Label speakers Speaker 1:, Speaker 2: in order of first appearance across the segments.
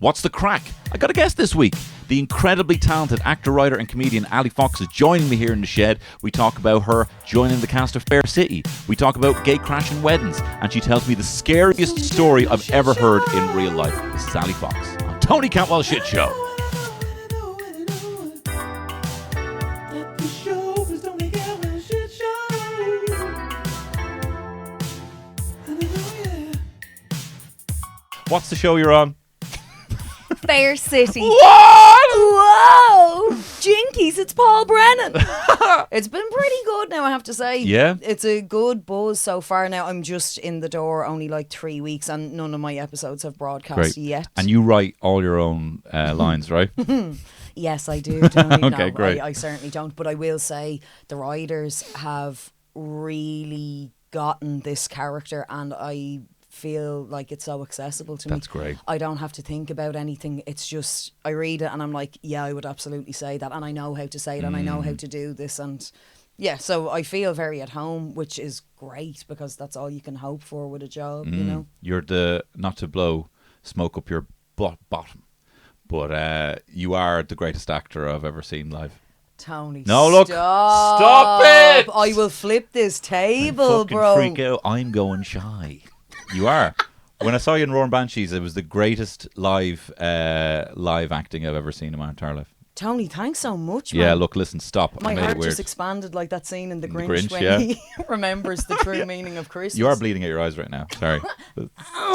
Speaker 1: What's the crack? I got a guest this week. The incredibly talented actor, writer and comedian Ali Fox is joining me here in the shed. We talk about her joining the cast of Fair City. We talk about gay crashing weddings. And she tells me the scariest story I've ever heard in real life. This is Ali Fox on Tony Cantwell Shitshow. What's the show you're on?
Speaker 2: Fair City.
Speaker 1: What?
Speaker 2: Whoa! Jinkies, it's Paul Brennan. It's been pretty good now, I have to say.
Speaker 1: Yeah?
Speaker 2: It's a good buzz so far now. I'm just in the door only like 3 weeks and none of my episodes have broadcast yet.
Speaker 1: And you write all your own lines, right?
Speaker 2: Yes, I do. Tony.
Speaker 1: Okay,
Speaker 2: no,
Speaker 1: great.
Speaker 2: I certainly don't. But I will say the writers have really gotten this character and I feel like it's so accessible to me.
Speaker 1: That's great.
Speaker 2: I don't have to think about anything. It's just I read it and I'm like, yeah, I would absolutely say that, and I know how to say it, and I know how to do this, and yeah, so I feel very at home, which is great because that's all you can hope for with a job, you know.
Speaker 1: You're the, not to blow smoke up your bottom, but you are the greatest actor I've ever seen live.
Speaker 2: Tony,
Speaker 1: no, look, stop it!
Speaker 2: I will flip this table,
Speaker 1: fucking
Speaker 2: bro.
Speaker 1: Freak out. I'm going shy. You are. When I saw you in Roaring Banshees, it was the greatest live acting I've ever seen in my entire life.
Speaker 2: Tony, thanks so much, man.
Speaker 1: Yeah, look, listen, stop.
Speaker 2: My
Speaker 1: I made
Speaker 2: heart
Speaker 1: it weird.
Speaker 2: just expanded like that scene in The Grinch,
Speaker 1: Grinch,
Speaker 2: when
Speaker 1: yeah.
Speaker 2: he remembers the true meaning of Christmas.
Speaker 1: You are bleeding out your eyes right now. Sorry.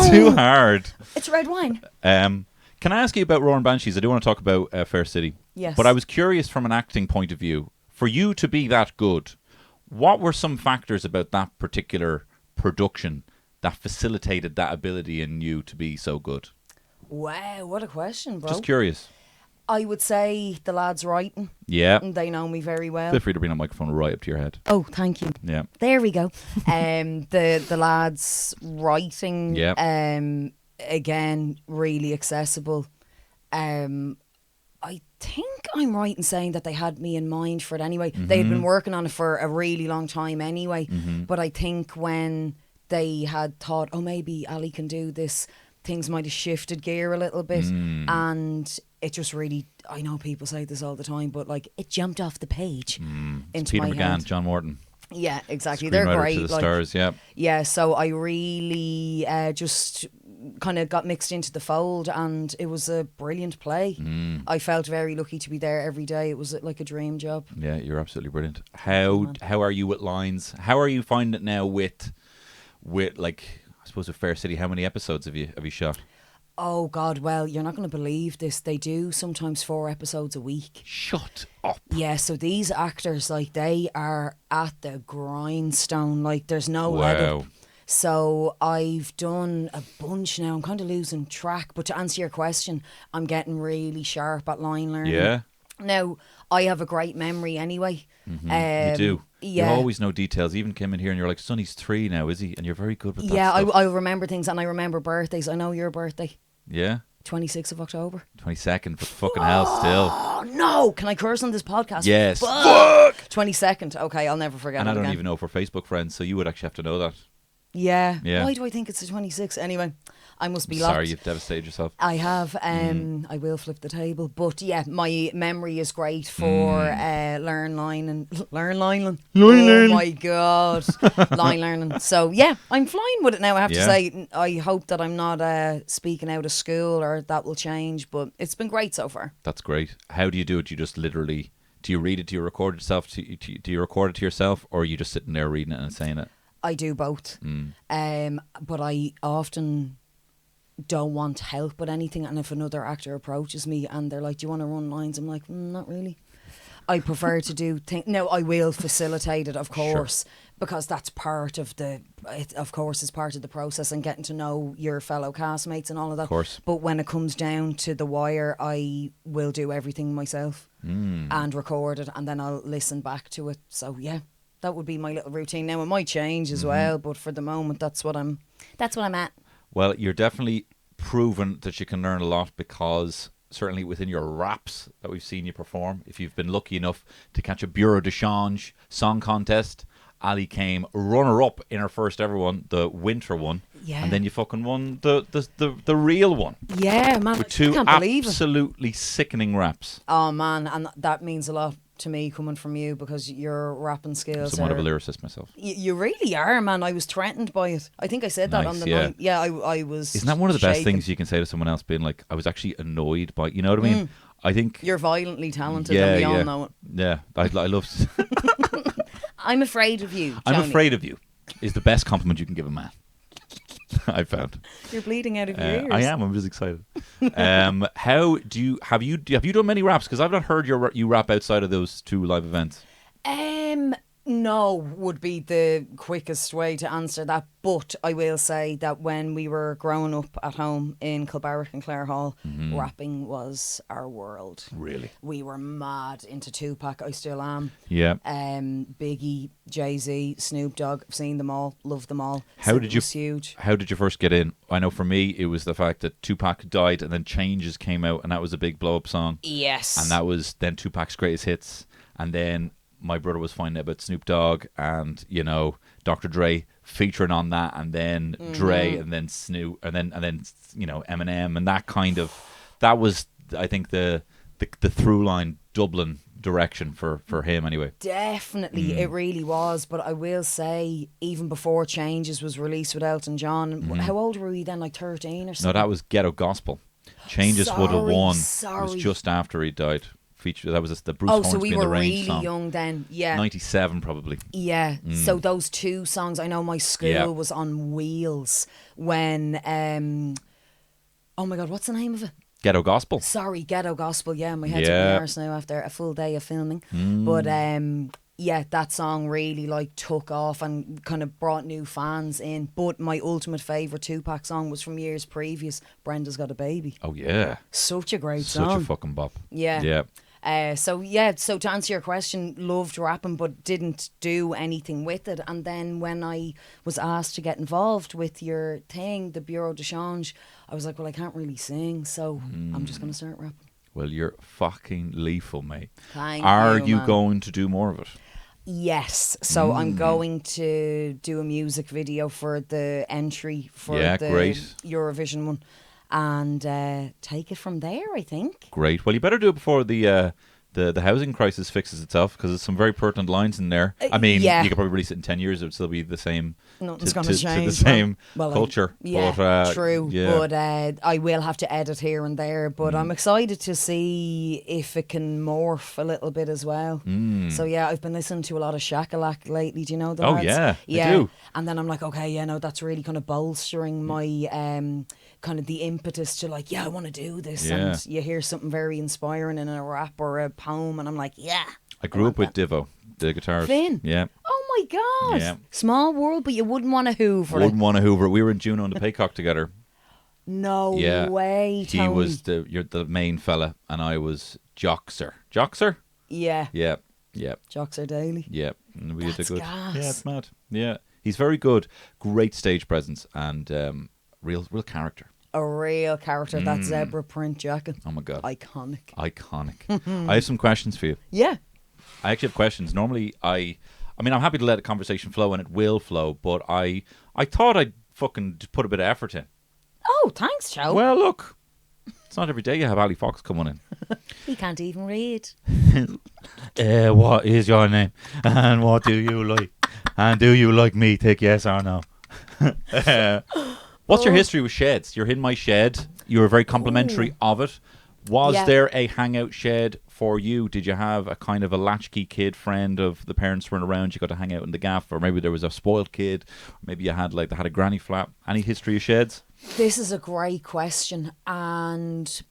Speaker 1: Too hard.
Speaker 2: It's red wine.
Speaker 1: Can I ask you about Roaring Banshees? I do want to talk about Fair City.
Speaker 2: Yes.
Speaker 1: But I was curious from an acting point of view. For you to be that good, what were some factors about that particular production that facilitated that ability in you to be so good?
Speaker 2: Wow, what a question, bro.
Speaker 1: Just curious.
Speaker 2: I would say the lads writing.
Speaker 1: Yeah.
Speaker 2: They know me very well.
Speaker 1: Feel free to bring a microphone right up to your head.
Speaker 2: Oh, thank you.
Speaker 1: Yeah.
Speaker 2: There we go. The lads writing.
Speaker 1: Yeah.
Speaker 2: Again, really accessible. I think I'm right in saying that they had me in mind for it anyway.
Speaker 1: Mm-hmm.
Speaker 2: They had been working on it for a really long time anyway.
Speaker 1: Mm-hmm.
Speaker 2: But I think when they had thought, oh, maybe Ali can do this, things might have shifted gear a little bit. And it just really, I know people say this all the time, but like it jumped off the page into
Speaker 1: Peter
Speaker 2: my
Speaker 1: McGann,
Speaker 2: head.
Speaker 1: John Morton.
Speaker 2: Yeah, exactly. They're
Speaker 1: Screenwriter
Speaker 2: great.
Speaker 1: to the
Speaker 2: like,
Speaker 1: stars, yeah.
Speaker 2: Yeah, so I really just kind of got mixed into the fold, and it was a brilliant play. I felt very lucky to be there every day. It was like a dream job.
Speaker 1: Yeah, you're absolutely brilliant. How are you with lines? How are you finding it now with like, I suppose, with Fair City? How many episodes have you shot?
Speaker 2: Oh God, well, you're not going to believe this. They do sometimes 4 episodes a week.
Speaker 1: Shut up.
Speaker 2: Yeah, so these actors, like, they are at the grindstone. Like, there's no let up. So I've done a bunch now. I'm kind of losing track. But to answer your question, I'm getting really sharp at line learning.
Speaker 1: Yeah.
Speaker 2: Now, I have a great memory anyway.
Speaker 1: You do.
Speaker 2: Yeah.
Speaker 1: You always know details. Even came in here and you're like, Sonny's 3 now, is he? And you're very good with that
Speaker 2: Yeah,
Speaker 1: stuff.
Speaker 2: I remember things, and I remember birthdays. I know your birthday.
Speaker 1: Yeah.
Speaker 2: 26th of October.
Speaker 1: 22nd, but fucking hell still.
Speaker 2: Oh, no. Can I curse on this podcast?
Speaker 1: Yes.
Speaker 2: Fuck. 22nd. Okay, I'll never forget
Speaker 1: And
Speaker 2: it
Speaker 1: I don't
Speaker 2: again.
Speaker 1: even know if we're Facebook friends, so you would actually have to know that.
Speaker 2: Yeah.
Speaker 1: Yeah.
Speaker 2: Why do I think it's the 26th? Anyway, I must be locked.
Speaker 1: Sorry, you've devastated yourself.
Speaker 2: I have. I will flip the table. But yeah, my memory is great for learn lining. Oh my God. Line learning. So yeah, I'm flying with it now, I have to say. I hope that I'm not speaking out of school, or that will change. But it's been great so far.
Speaker 1: That's great. How do you do it? You just literally, do you read it? Do you record it yourself? Do you record it to yourself? Or are you just sitting there reading it and saying it?
Speaker 2: I do both. But I often don't want help with anything, and if another actor approaches me and they're like, do you want to run lines? I'm like, not really. I prefer to do things. No, I will facilitate it, of course, because that's part of it's part of the process, and getting to know your fellow castmates and all of that.
Speaker 1: Of course.
Speaker 2: But when it comes down to the wire, I will do everything myself and record it, and then I'll listen back to it. So yeah, that would be my little routine. Now it might change as well, but for the moment, that's what I'm at.
Speaker 1: Well, you're definitely proven that you can learn a lot, because certainly within your raps that we've seen you perform, if you've been lucky enough to catch a Bureau de Change song contest, Ali came runner-up in her first ever one, the winter one.
Speaker 2: Yeah.
Speaker 1: And then you fucking won the real one.
Speaker 2: Yeah, man.
Speaker 1: With
Speaker 2: I
Speaker 1: two
Speaker 2: can't believe it.
Speaker 1: absolutely sickening raps.
Speaker 2: Oh, man. And that means a lot to me coming from you because your rapping skills
Speaker 1: Somewhat
Speaker 2: are...
Speaker 1: of a lyricist myself.
Speaker 2: You really are, man. I was threatened by it. I think I said that
Speaker 1: Nice,
Speaker 2: on the
Speaker 1: yeah.
Speaker 2: night. Yeah, I was.
Speaker 1: Isn't that one of the best
Speaker 2: shaking.
Speaker 1: things you can say to someone else? Being like, I was actually annoyed by... You know what I mean? I think...
Speaker 2: You're violently talented and we all know it.
Speaker 1: Yeah, I love...
Speaker 2: I'm afraid of you,
Speaker 1: I'm
Speaker 2: Tony.
Speaker 1: afraid of you is the best compliment you can give a man. I found.
Speaker 2: You're bleeding out of your ears.
Speaker 1: I am. I'm just excited. Have you done many raps? Because I've not heard you rap outside of those 2 live events.
Speaker 2: No would be the quickest way to answer that. But I will say that when we were growing up at home in Kilbarrack and Clare Hall, rapping was our world.
Speaker 1: Really?
Speaker 2: We were mad into Tupac. I still am.
Speaker 1: Yeah.
Speaker 2: Biggie, Jay-Z, Snoop Dogg. I've seen them all. Love them all.
Speaker 1: How did you?
Speaker 2: Huge.
Speaker 1: How did you first get in? I know for me it was the fact that Tupac died and then Changes came out and that was a big blow up song.
Speaker 2: Yes.
Speaker 1: And that was then Tupac's greatest hits. And then my brother was finding out about Snoop Dogg and, you know, Dr. Dre featuring on that, and then Dre, and then Snoop, and then you know, Eminem, and that was I think the through line Dublin direction for him anyway.
Speaker 2: Definitely, it really was. But I will say, even before Changes was released with Elton John, how old were we then? Like 13 or something?
Speaker 1: No, that was Ghetto Gospel. Changes would have won.
Speaker 2: Sorry.
Speaker 1: It was just after he died. That was the Bruce Hornsby
Speaker 2: so we
Speaker 1: in the
Speaker 2: were
Speaker 1: Rain
Speaker 2: really
Speaker 1: song.
Speaker 2: young then. Yeah.
Speaker 1: 97 probably.
Speaker 2: Yeah. So those 2 songs, I know my school was on wheels when oh my God, what's the name of it?
Speaker 1: Ghetto Gospel.
Speaker 2: Sorry, Ghetto Gospel. Yeah, my head's up my arse now after a full day of filming. But yeah, that song really like took off and kind of brought new fans in. But my ultimate favourite Tupac song was from years previous, Brenda's Got a Baby.
Speaker 1: Oh yeah.
Speaker 2: Such a great song.
Speaker 1: Such a fucking bop.
Speaker 2: Yeah.
Speaker 1: Yeah.
Speaker 2: So to answer your question, loved rapping but didn't do anything with it. And then when I was asked to get involved with your thing, the Bureau de Change, I was like, well, I can't really sing, so I'm just going to start rapping.
Speaker 1: Well, you're fucking lethal, mate.
Speaker 2: Are
Speaker 1: you going to do more of it?
Speaker 2: Yes. So I'm going to do a music video for the entry for the
Speaker 1: great.
Speaker 2: Eurovision one. And take it from there, I think.
Speaker 1: Great. Well, you better do it before the housing crisis fixes itself, because there's some very pertinent lines in there. I mean, you could probably release it in 10 years; it would still be the same.
Speaker 2: Nothing's going to change.
Speaker 1: To the same culture.
Speaker 2: True.
Speaker 1: Yeah.
Speaker 2: But I will have to edit here and there. But I'm excited to see if it can morph a little bit as well. So yeah, I've been listening to a lot of Shakalak lately. Do you know the lads?
Speaker 1: Yeah, I do.
Speaker 2: And then I'm like, okay, that's really kind of bolstering my kind of the impetus to like, I want to do this.
Speaker 1: Yeah.
Speaker 2: And you hear something very inspiring in a rap or a poem, and I'm like,
Speaker 1: I grew up with Divo, the guitarist.
Speaker 2: Finn?
Speaker 1: Yeah.
Speaker 2: Oh my God.
Speaker 1: Yeah.
Speaker 2: Small world, but you wouldn't want to hoover
Speaker 1: Wouldn't want to hoover. We were in Juno and the Paycock together.
Speaker 2: No way, Tony.
Speaker 1: He was the main fella, and I was Joxer. Joxer?
Speaker 2: Yeah.
Speaker 1: Yeah.
Speaker 2: Joxer Daly.
Speaker 1: Yeah. And we had a good.
Speaker 2: Gas.
Speaker 1: Yeah, it's mad. Yeah. He's very good. Great stage presence and real character.
Speaker 2: A real character. That zebra print jacket.
Speaker 1: Oh my God.
Speaker 2: Iconic.
Speaker 1: I have some questions for you.
Speaker 2: Yeah.
Speaker 1: I actually have questions. Normally, I mean, I'm happy to let a conversation flow, and it will flow, but I thought I'd fucking put a bit of effort in.
Speaker 2: Oh, thanks, Joe.
Speaker 1: Well, look, it's not every day you have Ali Fox coming in.
Speaker 2: He can't even read.
Speaker 1: What is your name? And what do you like? And do you like me? Take yes or no. What's your history with sheds? You're in my shed. You were very complimentary of it. Was there a hangout shed for you? Did you have a kind of a latchkey kid friend of the parents weren't around, you got to hang out in the gaff, or maybe there was a spoiled kid, or maybe you had they had a granny flat? Any history of sheds?
Speaker 2: This is a great question, and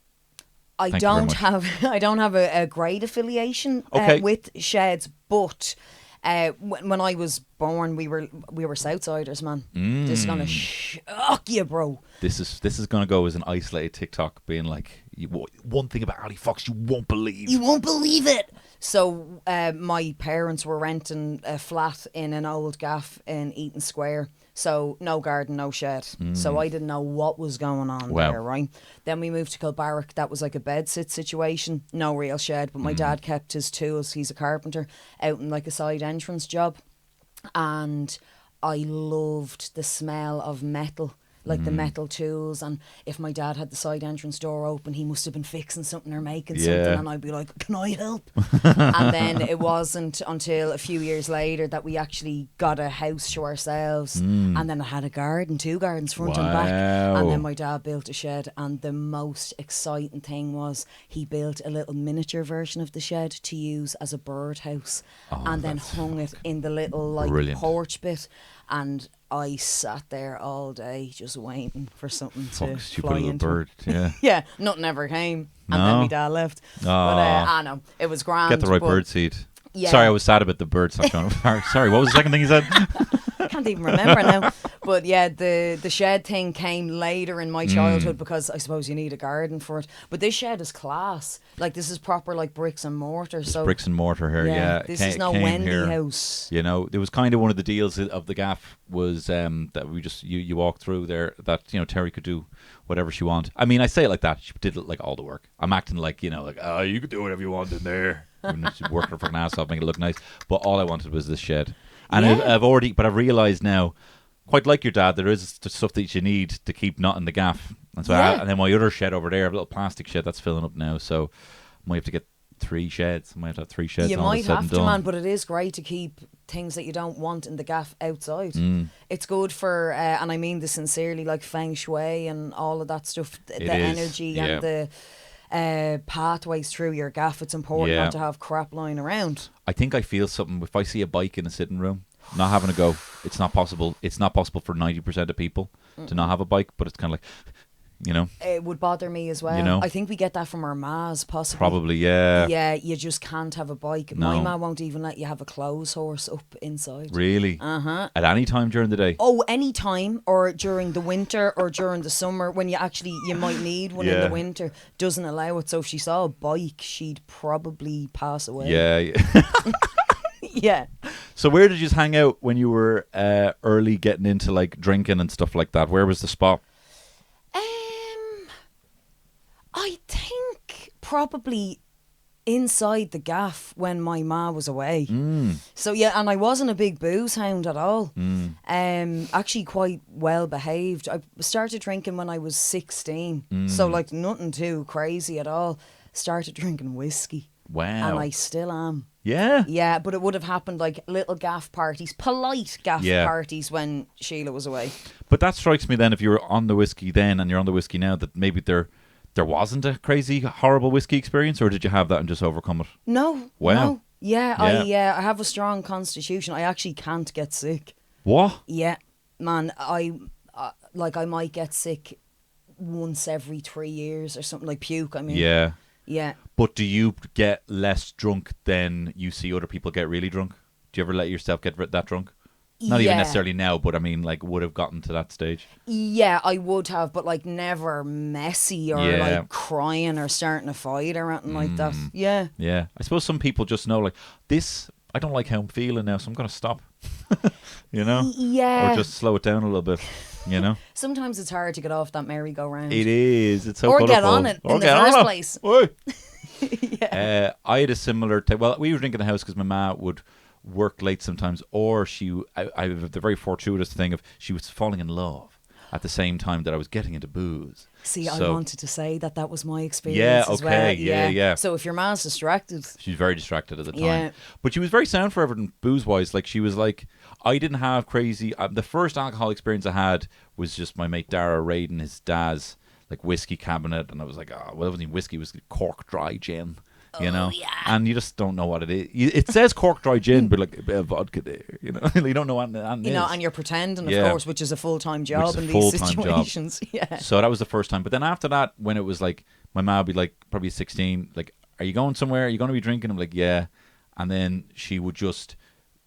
Speaker 2: I don't have a great affiliation with sheds, but when I was born, we were Southsiders, man. This is gonna shock you, bro.
Speaker 1: This is gonna go as an isolated TikTok, being like, one thing about Ali Fox you won't believe.
Speaker 2: You won't believe it. So my parents were renting a flat in an old gaff in Eaton Square. So no garden, no shed. So I didn't know what was going on there, right? Then we moved to Kilbarrack. That was like a bedsit situation. No real shed, but my dad kept his tools. He's a carpenter out in like a side entrance job. and I loved the smell of metal, like the metal tools. And if my dad had the side entrance door open, he must have been fixing something or making something, and I'd be like, can I help? And then it wasn't until a few years later that we actually got a house to ourselves, and then I had a garden, 2 gardens, front and back, and then my dad built a shed. And the most exciting thing was he built a little miniature version of the shed to use as a birdhouse, and then hung it in the little like porch bit. And I sat there all day just waiting for something to fly into.
Speaker 1: Bird, yeah.
Speaker 2: Yeah, nothing ever came. And then my dad left. But I know, it was grand.
Speaker 1: Get the right bird seed.
Speaker 2: Yeah.
Speaker 1: Sorry, I was sad about the birds not going. Sorry, what was the second thing you said?
Speaker 2: I can't even remember now. But yeah, the shed thing came later in my childhood because I suppose you need a garden for it. But this shed is class. Like, this is proper like bricks and mortar. So
Speaker 1: bricks and mortar here, yeah.
Speaker 2: This is no Wendy house.
Speaker 1: You know, it was kind of one of the deals of the gaff was that we just you walk through there, that, you know, Terry could do whatever she want. I mean, I say it like that. She did like all the work. I'm acting like, you know, like, oh, you could do whatever you want in there. She's working her fucking ass off, making it look nice. But all I wanted was this shed. And I've realised now, quite like your dad, there is the stuff that you need to keep not in the gaff. And so and then my other shed over there, a little plastic shed that's filling up now. So I might have to get 3 sheds. I might have to have 3 sheds.
Speaker 2: You might have to, man, but it is great to keep things that you don't want in the gaff outside. It's good for, and I mean this sincerely, like feng shui and all of that stuff, the energy and the pathways through your gaff. It's important not to have crap lying around.
Speaker 1: I think I feel something if I see a bike in a sitting room, not having a go. It's not possible. It's not possible for 90% of people to not have a bike, but it's kind of like, you know,
Speaker 2: it would bother me as well.
Speaker 1: You know?
Speaker 2: I think we get that from our mas, possibly.
Speaker 1: Probably, yeah.
Speaker 2: Yeah, you just can't have a bike.
Speaker 1: No.
Speaker 2: My ma won't even let you have a clothes horse up inside.
Speaker 1: Really?
Speaker 2: Uh-huh.
Speaker 1: At any time during the day?
Speaker 2: Oh, any time, or during the winter or during the summer when you might need one in the winter. Doesn't allow it. So if she saw a bike, she'd probably pass away.
Speaker 1: Yeah.
Speaker 2: Yeah.
Speaker 1: So where did you hang out when you were early getting into like drinking and stuff like that? Where was the spot?
Speaker 2: I think probably inside the gaff when my ma was away. So yeah, and I wasn't a big booze hound at all. Actually quite well behaved. I started drinking when I was 16. So like nothing too crazy at all. Started drinking whiskey.
Speaker 1: Wow.
Speaker 2: And I still am.
Speaker 1: Yeah?
Speaker 2: Yeah, but it would have happened like little gaff parties, polite gaff parties when Sheila was away.
Speaker 1: But that strikes me then, if you were on the whiskey then and you're on the whiskey now, that maybe there wasn't a crazy, horrible whiskey experience, or did you have that and just overcome it?
Speaker 2: No.
Speaker 1: Wow.
Speaker 2: No. Yeah, I have a strong constitution. I actually can't get sick.
Speaker 1: What?
Speaker 2: Yeah, man. I might get sick once every 3 years or something, like puke. I mean.
Speaker 1: Yeah.
Speaker 2: Yeah.
Speaker 1: But do you get less drunk than you see other people get really drunk? Do you ever let yourself get that drunk? Not even necessarily now, but I mean, like, would have gotten to that stage.
Speaker 2: Yeah, I would have, but like never messy or like crying or starting a fight or anything like that. Yeah.
Speaker 1: Yeah. I suppose some people just know, like, this, I don't like how I'm feeling now, so I'm going to stop. You know?
Speaker 2: Yeah.
Speaker 1: Or just slow it down a little bit, you know?
Speaker 2: Sometimes it's hard to get off that merry-go-round.
Speaker 1: It is. It's so
Speaker 2: or
Speaker 1: colourful.
Speaker 2: Get on it in the first place.
Speaker 1: Yeah. I had a similar well, we were drinking in the house because my ma would work late sometimes, or I have the very fortuitous thing of she was falling in love at the same time that I was getting into booze.
Speaker 2: See, I wanted to say that was my experience as well.
Speaker 1: Yeah.
Speaker 2: So if your ma's distracted.
Speaker 1: She's very distracted at the time.
Speaker 2: Yeah.
Speaker 1: But she was very sound for everything booze-wise. Like, she was like, I didn't have crazy... the first alcohol experience I had was just my mate Dara raiding his dad's like whiskey cabinet, and I was like, oh, well, it wasn't even whiskey, it was Cork Dry Gin. You know, and you just don't know what it is. It says Cork Dry Gin, but like a bit of vodka there. You know, you don't know what it is.
Speaker 2: You know, and you're pretending, of course, which is a full-time job in these situations. Yeah.
Speaker 1: So that was the first time. But then after that, when it was like, my mom would be like, probably 16, like, are you going somewhere? Are you going to be drinking? I'm like, yeah. And then she would just,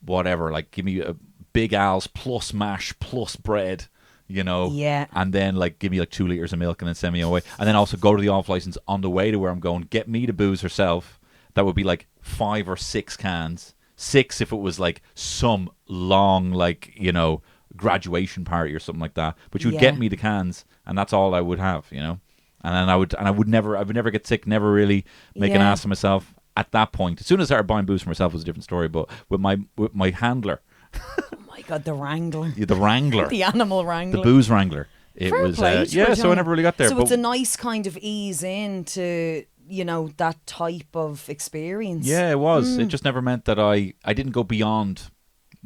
Speaker 1: whatever, like, give me a Big Al's plus mash plus bread. You know, and then like give me like 2 liters of milk and then send me away, and then also go to the off license on the way to where I'm going, get me the booze herself. That would be like 5 or 6 cans, 6 if it was like some long, like, you know, graduation party or something like that. But you would get me the cans, and that's all I would have, you know. And then I would never get sick, never really make an ass of myself at that point. As soon as I started buying booze for myself was a different story. But with my handler,
Speaker 2: Oh my God, the Wrangler.
Speaker 1: The Wrangler.
Speaker 2: The animal
Speaker 1: The
Speaker 2: Wrangler.
Speaker 1: booze Wrangler. It
Speaker 2: Fair
Speaker 1: was,
Speaker 2: play to her,
Speaker 1: so I
Speaker 2: John.
Speaker 1: never really got there.
Speaker 2: So
Speaker 1: but
Speaker 2: it's a nice kind of ease into, that type of experience.
Speaker 1: yeah, it was. It just never meant that I didn't go beyond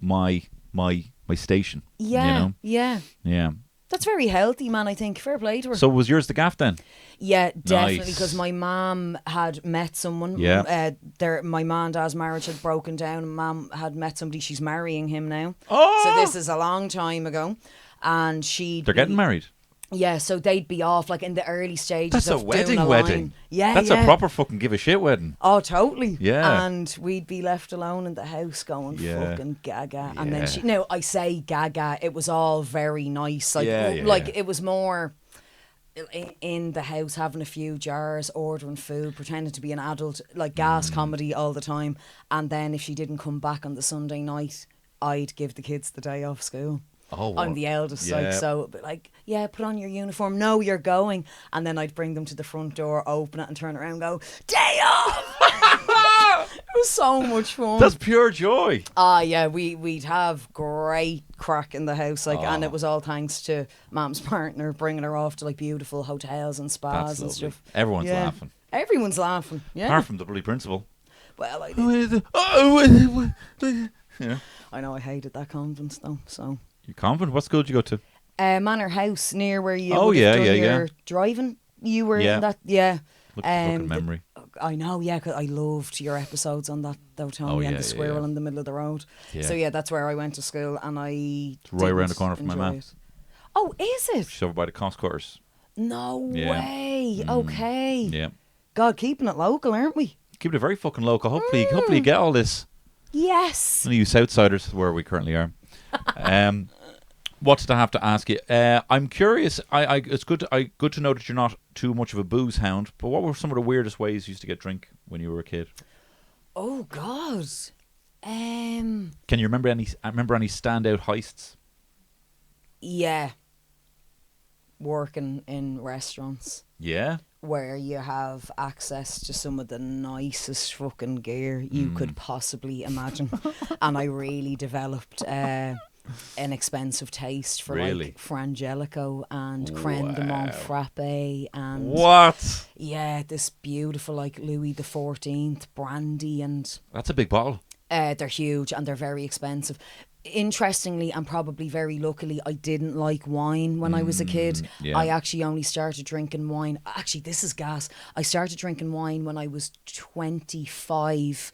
Speaker 1: my station.
Speaker 2: Yeah, yeah.
Speaker 1: Yeah.
Speaker 2: That's very healthy, man, I think. Fair play to her.
Speaker 1: So was yours the gaff then?
Speaker 2: Yeah, definitely,
Speaker 1: Nice.
Speaker 2: because my mum had met someone.
Speaker 1: Yeah.
Speaker 2: My mum and dad's marriage had broken down, and mum had met somebody. She's marrying him now.
Speaker 1: Oh!
Speaker 2: So this is a long time ago. And
Speaker 1: They're getting married.
Speaker 2: Yeah, so they'd be off like in the early stages.
Speaker 1: That's a
Speaker 2: of
Speaker 1: wedding
Speaker 2: doing a
Speaker 1: wedding.
Speaker 2: line. Yeah,
Speaker 1: That's
Speaker 2: yeah.
Speaker 1: a proper fucking give a shit wedding.
Speaker 2: Oh, totally.
Speaker 1: Yeah.
Speaker 2: And we'd be left alone in the house going fucking gaga. And
Speaker 1: Yeah.
Speaker 2: then I say gaga, it was all very nice. Like,
Speaker 1: Yeah.
Speaker 2: It was more in the house having a few jars, ordering food, pretending to be an adult, like gas comedy all the time. And then if she didn't come back on the Sunday night, I'd give the kids the day off school.
Speaker 1: Oh,
Speaker 2: I'm the eldest,
Speaker 1: yeah.
Speaker 2: so it'd be like, yeah, put on your uniform. No, you're going. And then I'd bring them to the front door, open it and turn around and go, day off! It was so much fun.
Speaker 1: That's pure joy.
Speaker 2: Yeah, we'd have great crack in the house, and it was all thanks to Mam's partner bringing her off to like beautiful hotels and spas
Speaker 1: That's
Speaker 2: and
Speaker 1: lovely.
Speaker 2: stuff.
Speaker 1: Everyone's
Speaker 2: Yeah.
Speaker 1: laughing.
Speaker 2: Everyone's laughing, yeah.
Speaker 1: Apart from the bloody principal.
Speaker 2: Well, I did.
Speaker 1: Yeah.
Speaker 2: I know I hated that convent though, so.
Speaker 1: You convent? What school did you go to?
Speaker 2: Manor House, near where you
Speaker 1: Oh,
Speaker 2: would have done
Speaker 1: yeah.
Speaker 2: your driving. You were
Speaker 1: Yeah.
Speaker 2: in that, yeah.
Speaker 1: Look at memory.
Speaker 2: I know, yeah, 'cause I loved your episodes on that though, Tony, and the squirrel in the middle of the road.
Speaker 1: Yeah.
Speaker 2: So yeah, that's where I went to school, and I
Speaker 1: It's right around the corner from my
Speaker 2: enjoy
Speaker 1: man.
Speaker 2: it. Oh, is it?
Speaker 1: She's over by the Costcourse.
Speaker 2: No
Speaker 1: Yeah.
Speaker 2: way. Okay.
Speaker 1: Yeah.
Speaker 2: God, keeping it local, aren't we?
Speaker 1: Keep it very fucking local. Hopefully you get all this.
Speaker 2: Yes.
Speaker 1: None of you Southsiders, where we currently are. What did I have to ask you? I'm curious. It's good to know that you're not too much of a booze hound. But what were some of the weirdest ways you used to get drink when you were a kid?
Speaker 2: Oh God.
Speaker 1: Can you remember any? I remember any standout heists?
Speaker 2: Yeah. Working in restaurants
Speaker 1: Yeah.
Speaker 2: where you have access to some of the nicest fucking gear you could possibly imagine, and I really developed an expensive taste for
Speaker 1: Really?
Speaker 2: like Frangelico and Creme de Mont Frappe and
Speaker 1: What?
Speaker 2: yeah, this beautiful like Louis XIV brandy, and
Speaker 1: That's a big bottle.
Speaker 2: they're huge and they're very expensive. Interestingly, and probably very luckily, I didn't like wine when I was a kid.
Speaker 1: yeah.
Speaker 2: I actually only started drinking wine. Actually, this is gas. I started drinking wine when I was 25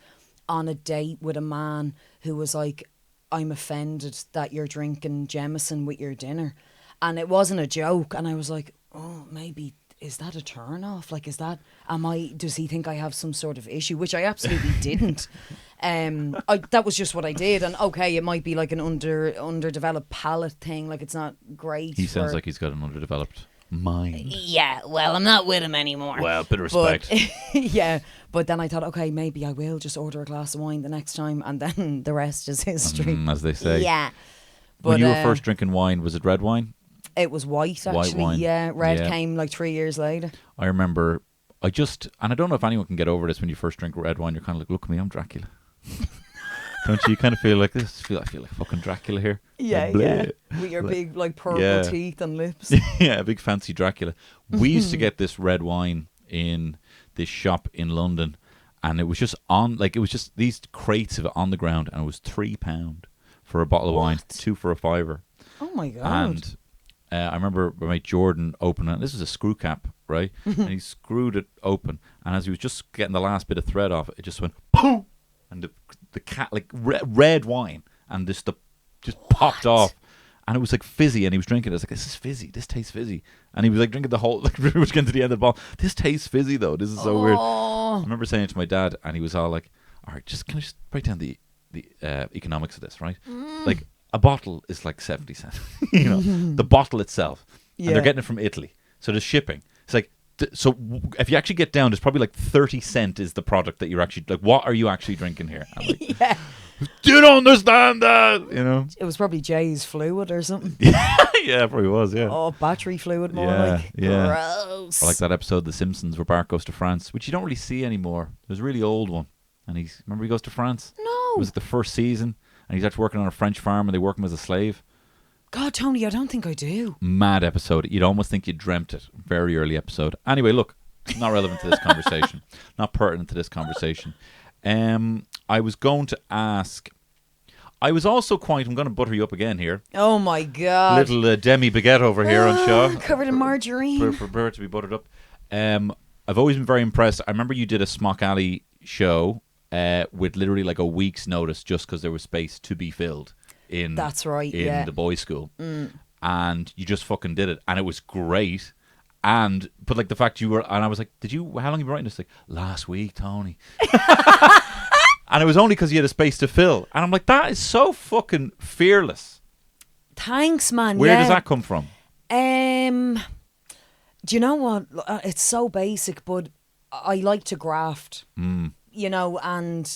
Speaker 2: on a date with a man who was like, I'm offended that you're drinking Jameson with your dinner. And it wasn't a joke. And I was like, oh, maybe, is that a turn off? Like, does he think I have some sort of issue? Which I absolutely didn't. That was just what I did. And okay, it might be like an underdeveloped palate thing. Like, it's not great.
Speaker 1: He sounds like he's got an underdeveloped mind.
Speaker 2: Yeah, well, I'm not with him anymore.
Speaker 1: Well, bit of respect.
Speaker 2: Yeah, but then I thought, okay, maybe I will just order a glass of wine the next time, and then the rest is history.
Speaker 1: As they say.
Speaker 2: Yeah. But
Speaker 1: When you were first drinking wine, was it red wine?
Speaker 2: it was white, actually.
Speaker 1: White wine.
Speaker 2: Yeah, red
Speaker 1: Yeah.
Speaker 2: came like 3 years later.
Speaker 1: I remember, and I don't know if anyone can get over this when you first drink red wine, you're kind of like, look at me, I'm Dracula. Don't you kind of feel like this? I feel like fucking Dracula here.
Speaker 2: Yeah,
Speaker 1: Like,
Speaker 2: yeah.
Speaker 1: bleh.
Speaker 2: With your
Speaker 1: Like,
Speaker 2: big, like, purple
Speaker 1: yeah.
Speaker 2: teeth and lips.
Speaker 1: Yeah, a big fancy Dracula. We used to get this red wine in this shop in London, and it was just these crates of it on the ground, and it was £3 for a bottle of wine,
Speaker 2: What?
Speaker 1: 2 for a fiver.
Speaker 2: Oh, my God.
Speaker 1: And I remember my mate Jordan opening it. This was a screw cap, right? And he screwed it open, and as he was just getting the last bit of thread off, it just went boom, and the cat like red wine, and just popped off, and it was like fizzy, and he was drinking it. I was like, this is fizzy. This tastes fizzy, and he was like drinking the whole, like pretty much getting to the end of the bottle. This tastes fizzy though. This is so weird. I remember saying it to my dad, and he was all like, all right, can I just break down the economics of this, right? Like, a bottle is like 70 cents, you know, the bottle itself.
Speaker 2: Yeah.
Speaker 1: And they're getting it from Italy. So the shipping, it's like, so if you actually get down, it's probably like 30 cent is the product that you're actually, like, what are you actually drinking here? I'm like,
Speaker 2: Yeah.
Speaker 1: do you don't understand that? You know?
Speaker 2: It was probably Jay's fluid or something.
Speaker 1: Yeah, it probably was, yeah.
Speaker 2: Oh, battery fluid more
Speaker 1: Yeah,
Speaker 2: like.
Speaker 1: yeah.
Speaker 2: Gross.
Speaker 1: Or like that episode of The Simpsons where Bart goes to France, which you don't really see anymore. It was a really old one. And remember he goes to France?
Speaker 2: No.
Speaker 1: It was the first season, and he's actually working on a French farm and they work him as a slave.
Speaker 2: God, Tony, I don't think I do.
Speaker 1: Mad episode. You'd almost think you dreamt it. Very early episode. Anyway, look, not relevant to this conversation. Not pertinent to this conversation. I was going to ask. I was also quite. I'm going to butter you up again here.
Speaker 2: Oh my God!
Speaker 1: Little demi baguette over here on show,
Speaker 2: covered in margarine.
Speaker 1: Prepare to be buttered up. I've always been very impressed. I remember you did a Smock Alley show with literally like a week's notice, just because there was space to be filled in.
Speaker 2: That's right.
Speaker 1: In the boys' school, and you just fucking did it, and it was great. But like the fact you were, and I was like, how long have you been writing this? Like, last week, Tony. And it was only because you had a space to fill. And I'm like, that is so fucking fearless.
Speaker 2: Thanks, man.
Speaker 1: Where does that come from?
Speaker 2: Do you know what? It's so basic, but I like to graft. You know, and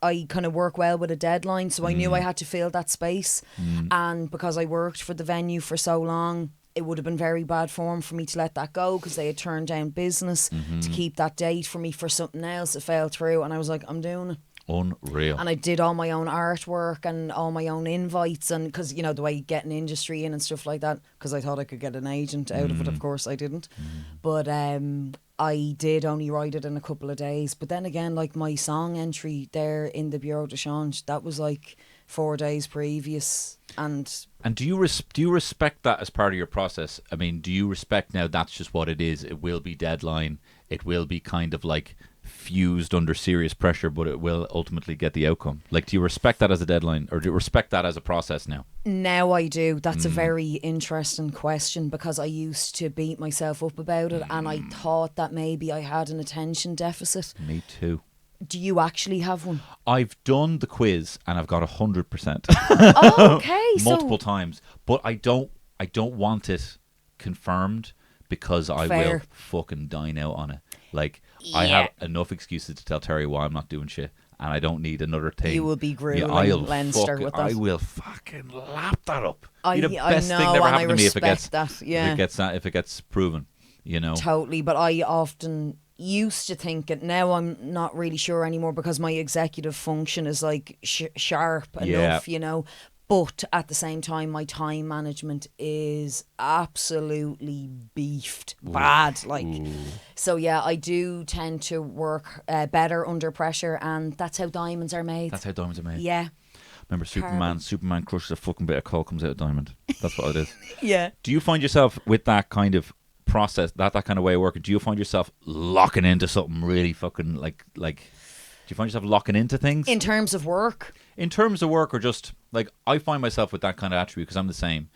Speaker 2: I kind of work well with a deadline, so I knew I had to fill that space. And because I worked for the venue for so long, it would have been very bad form for me to let that go, because they had turned down business to keep that date for me for something else. It fell through, and I was like, I'm doing it.
Speaker 1: Unreal.
Speaker 2: And I did all my own artwork and all my own invites, and because, you know, the way you get an industry in and stuff like that, because I thought I could get an agent out of it. Of course I didn't. But I did only write it in a couple of days. But then again, like my song entry there in the Bureau de Change, that was like 4 days previous. And
Speaker 1: do you respect that as part of your process? I mean, do you respect now that's just what it is? It will be deadline. It will be kind of like fused under serious pressure, but it will ultimately get the outcome. Like, do you respect that as a deadline, or do you respect that as a process now?
Speaker 2: Now I do. That's a very interesting question, because I used to beat myself up about it, and I thought that maybe I had an attention deficit.
Speaker 1: Me too.
Speaker 2: Do you actually have one?
Speaker 1: I've done the quiz and I've got 100%.
Speaker 2: Oh, okay.
Speaker 1: Multiple times, but I don't want it confirmed, because I will fucking dine out on it. Like, I have enough excuses to tell Terry why I'm not doing shit, and I don't need another thing.
Speaker 2: You will be grueling Leinster with that.
Speaker 1: I will fucking lap that up.
Speaker 2: I know,
Speaker 1: thing never happened to me if it gets
Speaker 2: that. Yeah.
Speaker 1: if it gets proven, you know.
Speaker 2: Totally, but I often used to think it. Now I'm not really sure anymore, because my executive function is like sharp enough, you know. But at the same time, my time management is absolutely beefed. Bad. Like, so yeah, I do tend to work better under pressure, and that's how diamonds are made.
Speaker 1: That's how diamonds are made.
Speaker 2: Yeah.
Speaker 1: Remember Superman crushes a fucking bit of coal, comes out of diamond. That's what it is.
Speaker 2: Yeah.
Speaker 1: Do you find yourself with that kind of process, that kind of way of working, do you find yourself locking into something really fucking like do you find yourself locking into things?
Speaker 2: In terms of work?
Speaker 1: In terms of work, or just, like, I find myself with that kind of attribute, because I'm the same.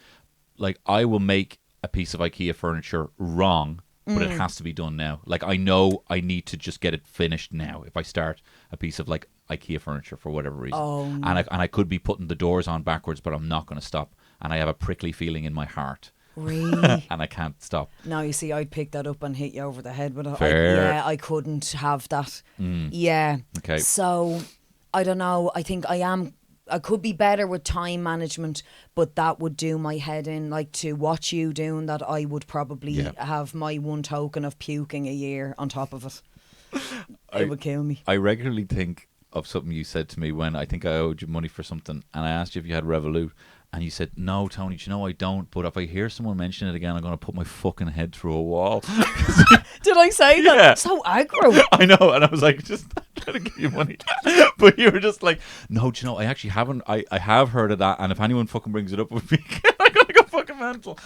Speaker 1: Like, I will make a piece of IKEA furniture wrong, but it has to be done now. Like, I know I need to just get it finished now if I start a piece of, like, IKEA furniture for whatever reason. And I could be putting the doors on backwards, but I'm not going to stop. And I have a prickly feeling in my heart.
Speaker 2: Really?
Speaker 1: And I can't stop.
Speaker 2: No, you see, I'd pick that up and hit you over the head with it. I couldn't have that. Yeah.
Speaker 1: Okay.
Speaker 2: So, I don't know. I think I could be better with time management, but that would do my head in. Like, to watch you doing that, I would probably have my one token of puking a year on top of it. It would kill me.
Speaker 1: I regularly think of something you said to me when I think I owed you money for something, and I asked you if you had Revolut. And you said, no, Tony, do you know I don't? But if I hear someone mention it again, I'm going to put my fucking head through a wall.
Speaker 2: Did I say that?
Speaker 1: Yeah.
Speaker 2: So aggro.
Speaker 1: I know. And I was like, just trying to give you money. But you were just like, no, do you know, I actually haven't. I have heard of that. And if anyone fucking brings it up with me, I'm going to go fucking mental.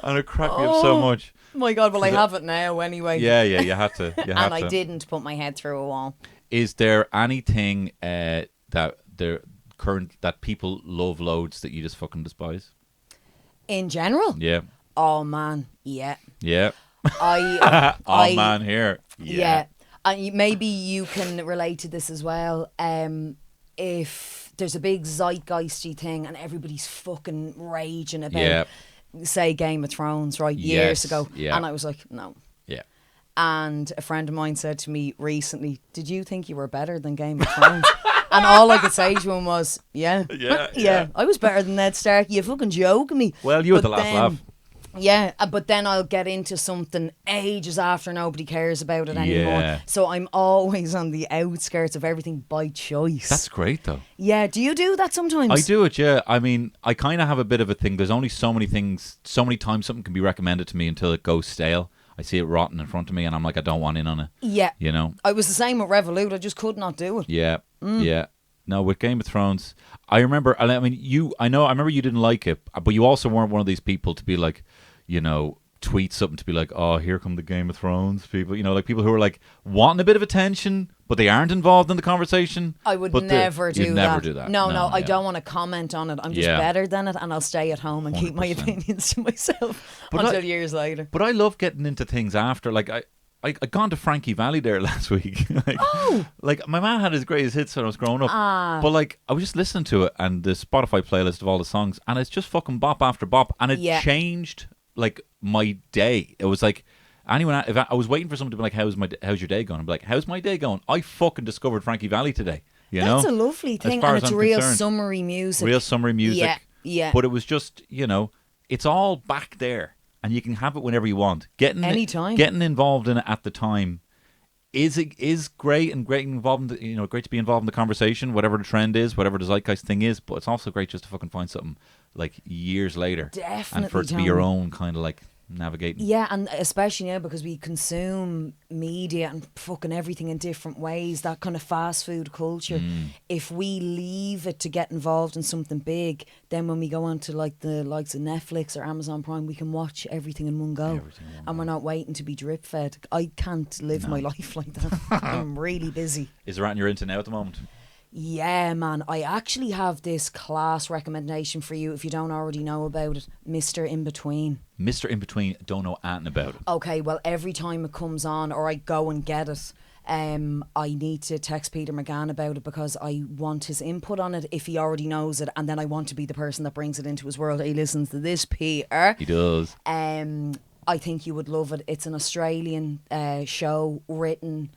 Speaker 1: And it cracked me up so much.
Speaker 2: My God, well, I have it now anyway.
Speaker 1: Yeah, you had to.
Speaker 2: I didn't put my head through a wall.
Speaker 1: Is there anything that people love loads that you just fucking despise?
Speaker 2: In general?
Speaker 1: Yeah.
Speaker 2: Oh man, yeah.
Speaker 1: Yeah. Man here.
Speaker 2: Yeah. And maybe you can relate to this as well. If there's a big zeitgeisty thing and everybody's fucking raging about, say, Game of Thrones, right, years ago. Yeah. And I was like, no.
Speaker 1: Yeah.
Speaker 2: And a friend of mine said to me recently, did you think you were better than Game of Thrones? And all I could say to him was, yeah, I was better than Ned Stark. You fucking joking me.
Speaker 1: Well, you had the last laugh.
Speaker 2: Yeah, but then I'll get into something ages after nobody cares about it anymore.
Speaker 1: Yeah.
Speaker 2: So I'm always on the outskirts of everything by choice.
Speaker 1: That's great, though.
Speaker 2: Yeah, do you do that sometimes?
Speaker 1: I do it, yeah. I mean, I kind of have a bit of a thing. There's only so many things, so many times something can be recommended to me until it goes stale. I see it rotten in front of me and I'm like, I don't want in on it.
Speaker 2: Yeah.
Speaker 1: You know?
Speaker 2: I was the same with Revolut. I just could not do it.
Speaker 1: Yeah, yeah. No, with Game of Thrones, I remember, I mean, I remember you didn't like it, but you also weren't one of these people to be like, you know, tweet something to be like, oh, here come the Game of Thrones people. You know, like people who are like wanting a bit of attention, but they aren't involved in the conversation.
Speaker 2: I would never do that.
Speaker 1: You'd never do that.
Speaker 2: No, I don't want to comment on it. I'm just better than it, and I'll stay at home and keep my
Speaker 1: 100%.
Speaker 2: opinions to myself until years later.
Speaker 1: But I love getting into things after. Like, I gone to Frankie Valley there last week. Like my man had his greatest hits when I was growing up. But like I was just listening to it and the Spotify playlist of all the songs, and it's just fucking bop after bop, and it changed like my day. It was like if I was waiting for someone to be like, how's your day going? I'd be like, how's my day going? I fucking discovered Frankie Valley today.
Speaker 2: That's a lovely thing, and it's real summery music.
Speaker 1: Real summery music.
Speaker 2: Yeah.
Speaker 1: But it was just, you know, it's all back there, and you can have it whenever you want.
Speaker 2: Anytime.
Speaker 1: Getting involved in it at the time is great, and great great to be involved in the conversation, whatever the trend is, whatever the zeitgeist thing is. But it's also great just to fucking find something like years later,
Speaker 2: definitely,
Speaker 1: and for it to be your own kind of like navigating.
Speaker 2: Yeah, and especially now because we consume media and fucking everything in different ways, that kind of fast food culture. If we leave it to get involved in something big, then when we go on to like the likes of Netflix or Amazon Prime, we can watch everything in one go. And we're not waiting to be drip fed. I can't live my life like that. I'm really busy.
Speaker 1: Is there anything you're into now at the moment?
Speaker 2: Yeah, man. I actually have this class recommendation for you if you don't already know about it. Mr. In Between.
Speaker 1: Mr. In Between, don't know anything about it.
Speaker 2: Okay, well, every time it comes on or I go and get it, I need to text Peter McGann about it because I want his input on it if he already knows it, and then I want to be the person that brings it into his world. He listens to this, Peter.
Speaker 1: He does.
Speaker 2: I think you would love it. It's an Australian show written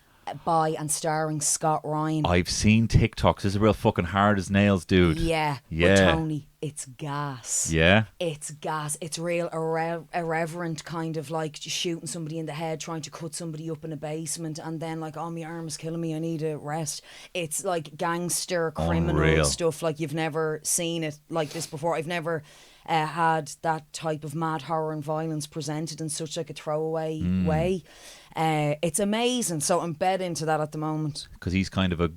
Speaker 2: by and starring Scott Ryan.
Speaker 1: I've seen TikToks. This is real fucking hard as nails, dude.
Speaker 2: Yeah. But Tony, it's gas.
Speaker 1: Yeah.
Speaker 2: It's gas. It's real irreverent, kind of like shooting somebody in the head, trying to cut somebody up in a basement, and then like, oh, my arm is killing me, I need a rest. It's like gangster, criminal stuff. Like you've never seen it like this before. I've never had that type of mad horror and violence presented in such like a throwaway way. It's amazing. So I'm bed into that at the moment.
Speaker 1: Because he's kind of a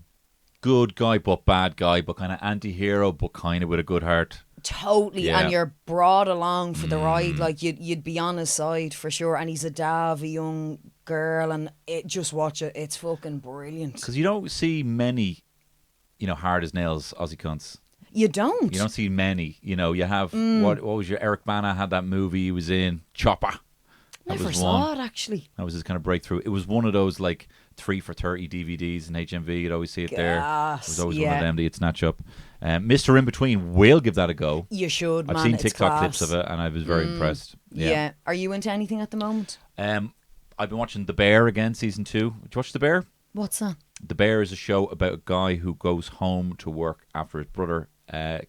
Speaker 1: good guy but bad guy, but kind of anti-hero but kind of with a good heart.
Speaker 2: Totally. And you're brought along for the ride. Like you'd be on his side for sure. And he's a dad, a young girl, and just watch it. It's fucking brilliant. Because
Speaker 1: you don't see many, you know, hard as nails Aussie cunts.
Speaker 2: You don't.
Speaker 1: You don't see many. You know, you have what was your Eric Bana had that movie he was in, Chopper.
Speaker 2: Never saw it actually.
Speaker 1: That was his kind of breakthrough. It was one of those like 3 for $30 DVDs in HMV. You'd always see it there. It was always one of them that you'd snatch up. Mr. In Between, will give that a go.
Speaker 2: You should, man.
Speaker 1: I've seen TikTok clips of it and I was very impressed.
Speaker 2: Yeah. Are you into anything at the moment?
Speaker 1: I've been watching The Bear again, season 2. Did you watch The Bear?
Speaker 2: What's that?
Speaker 1: The Bear is a show about a guy who goes home to work after his brother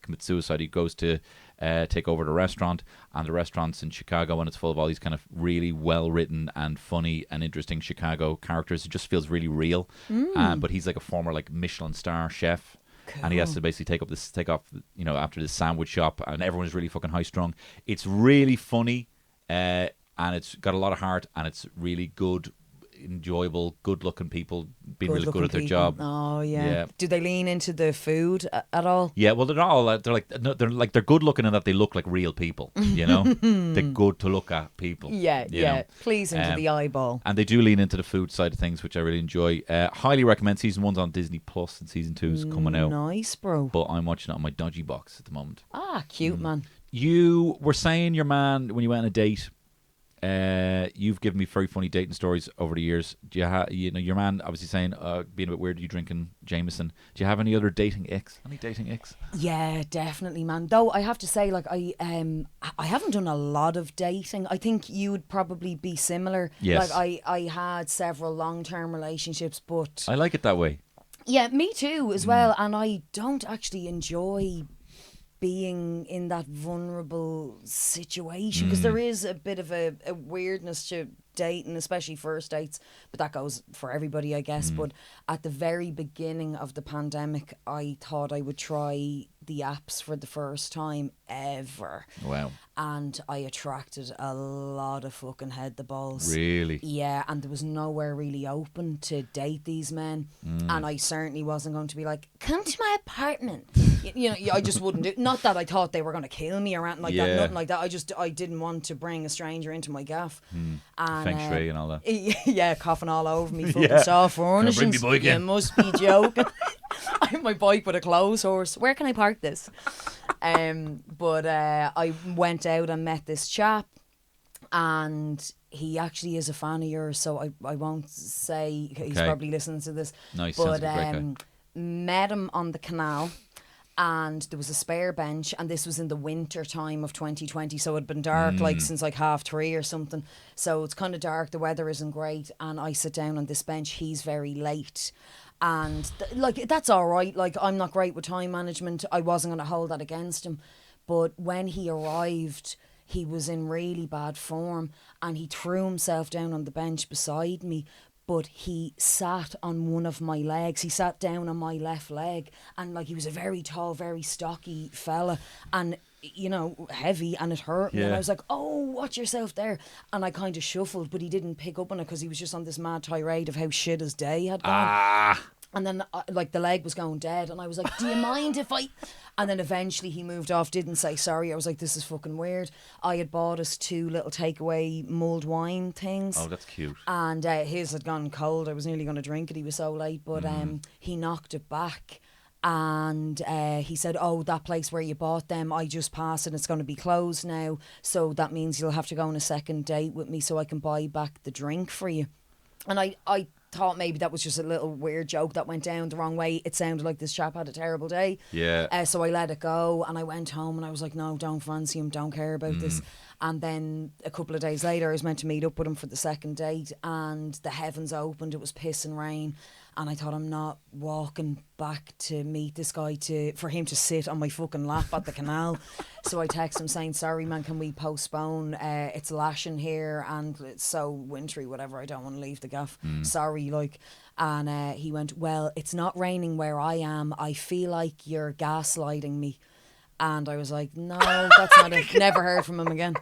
Speaker 1: commits suicide. He goes to take over the restaurant, and the restaurant's in Chicago, and it's full of all these kind of really well written and funny and interesting Chicago characters. It just feels really real. But he's like a former like Michelin star chef. Cool. And he has to basically take off, you know, after this sandwich shop, and everyone's really fucking high strung. It's really funny, and it's got a lot of heart, and it's really good, enjoyable, good-looking people being really good at their job.
Speaker 2: Oh yeah. Do they lean into the food at all?
Speaker 1: Yeah, well, they're they're good-looking in that they look like real people. You know, they're good to look at people.
Speaker 2: Yeah, pleasing to the eyeball.
Speaker 1: And they do lean into the food side of things, which I really enjoy. Highly recommend. Season 1's on Disney Plus, and season 2's coming out.
Speaker 2: Nice, bro.
Speaker 1: But I'm watching it on my dodgy box at the moment.
Speaker 2: Cute man.
Speaker 1: You were saying your man when you went on a date. You've given me very funny dating stories over the years. Do you know, your man obviously saying being a bit weird, you drinking Jameson. Do you have any other dating icks? Any dating icks? Yeah,
Speaker 2: definitely, man. Though I have to say, like I haven't done a lot of dating. I think you would probably be similar.
Speaker 1: Yes.
Speaker 2: Like I had several long-term relationships, but
Speaker 1: I like it that way.
Speaker 2: Yeah, me too as well. And I don't actually enjoy being in that vulnerable situation, because there is a bit of a weirdness to dating, especially first dates, but that goes for everybody, I guess. But at the very beginning of the pandemic, I thought I would try the apps for the first time ever.
Speaker 1: Wow.
Speaker 2: And I attracted a lot of fucking head the balls.
Speaker 1: Really?
Speaker 2: Yeah, and there was nowhere really open to date these men. And I certainly wasn't going to be like, come to my apartment. You know, I just wouldn't do. Not that I thought they were going to kill me or anything like that, nothing like that. I didn't want to bring a stranger into my gaff. And,
Speaker 1: Feng shui and all that.
Speaker 2: Yeah, coughing all over me, fucking soft furnishings.
Speaker 1: Bring me bike in?
Speaker 2: You must be joking. I have my bike with a clothes horse. Where can I park this? But I went out and met this chap, and he actually is a fan of yours, so I won't say he's probably listening to this.
Speaker 1: Nice.
Speaker 2: But met him on the canal, and there was a spare bench, and this was in the winter time of 2020, so it'd been dark like since like 3:30 or something, so it's kind of dark, the weather isn't great, and I sit down on this bench. He's very late, and like that's all right, like I'm not great with time management. I wasn't going to hold that against him, but when he arrived, he was in really bad form, and he threw himself down on the bench beside me, but he sat on one of my legs. He sat down on my left leg, and like he was a very tall, very stocky fella, and you know, heavy, and it hurt me. And I was like, oh, watch yourself there. And I kind of shuffled, but he didn't pick up on it because he was just on this mad tirade of how shit his day had gone. And then like the leg was going dead, and I was like, do you mind if I... And then eventually he moved off, didn't say sorry. I was like, this is fucking weird. I had bought us 2 little takeaway mulled wine things.
Speaker 1: Oh, that's cute.
Speaker 2: And his had gone cold. I was nearly going to drink it. He was so late. But he knocked it back. And he said, oh, that place where you bought them, I just passed and it's going to be closed now. So that means you'll have to go on a second date with me so I can buy back the drink for you. And I thought maybe that was just a little weird joke that went down the wrong way. It sounded like this chap had a terrible day.
Speaker 1: Yeah.
Speaker 2: So I let it go, and I went home, and I was like, no, don't fancy him, don't care about this. And then a couple of days later, I was meant to meet up with him for the second date, and the heavens opened. It was piss and rain, and I thought, I'm not walking back to meet this guy for him to sit on my fucking lap at the canal. So I text him saying, sorry man, can we postpone? It's lashing here and it's so wintry, whatever, I don't want to leave the gaff. Sorry, like. And he went, well, it's not raining where I am. I feel like you're gaslighting me. And I was like, no, that's not it. Never heard from him again.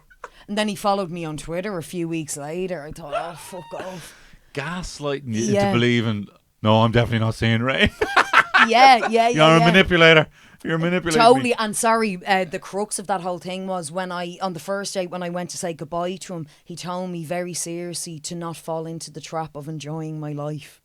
Speaker 2: And then he followed me on Twitter a few weeks later. I thought, oh, fuck off.
Speaker 1: Gaslighting you into believing, no, I'm definitely not seeing rain.
Speaker 2: Yeah.
Speaker 1: You're a manipulator. You're manipulating
Speaker 2: totally.
Speaker 1: me.
Speaker 2: And sorry, the crux of that whole thing was when on the first date, when I went to say goodbye to him, he told me very seriously to not fall into the trap of enjoying my life.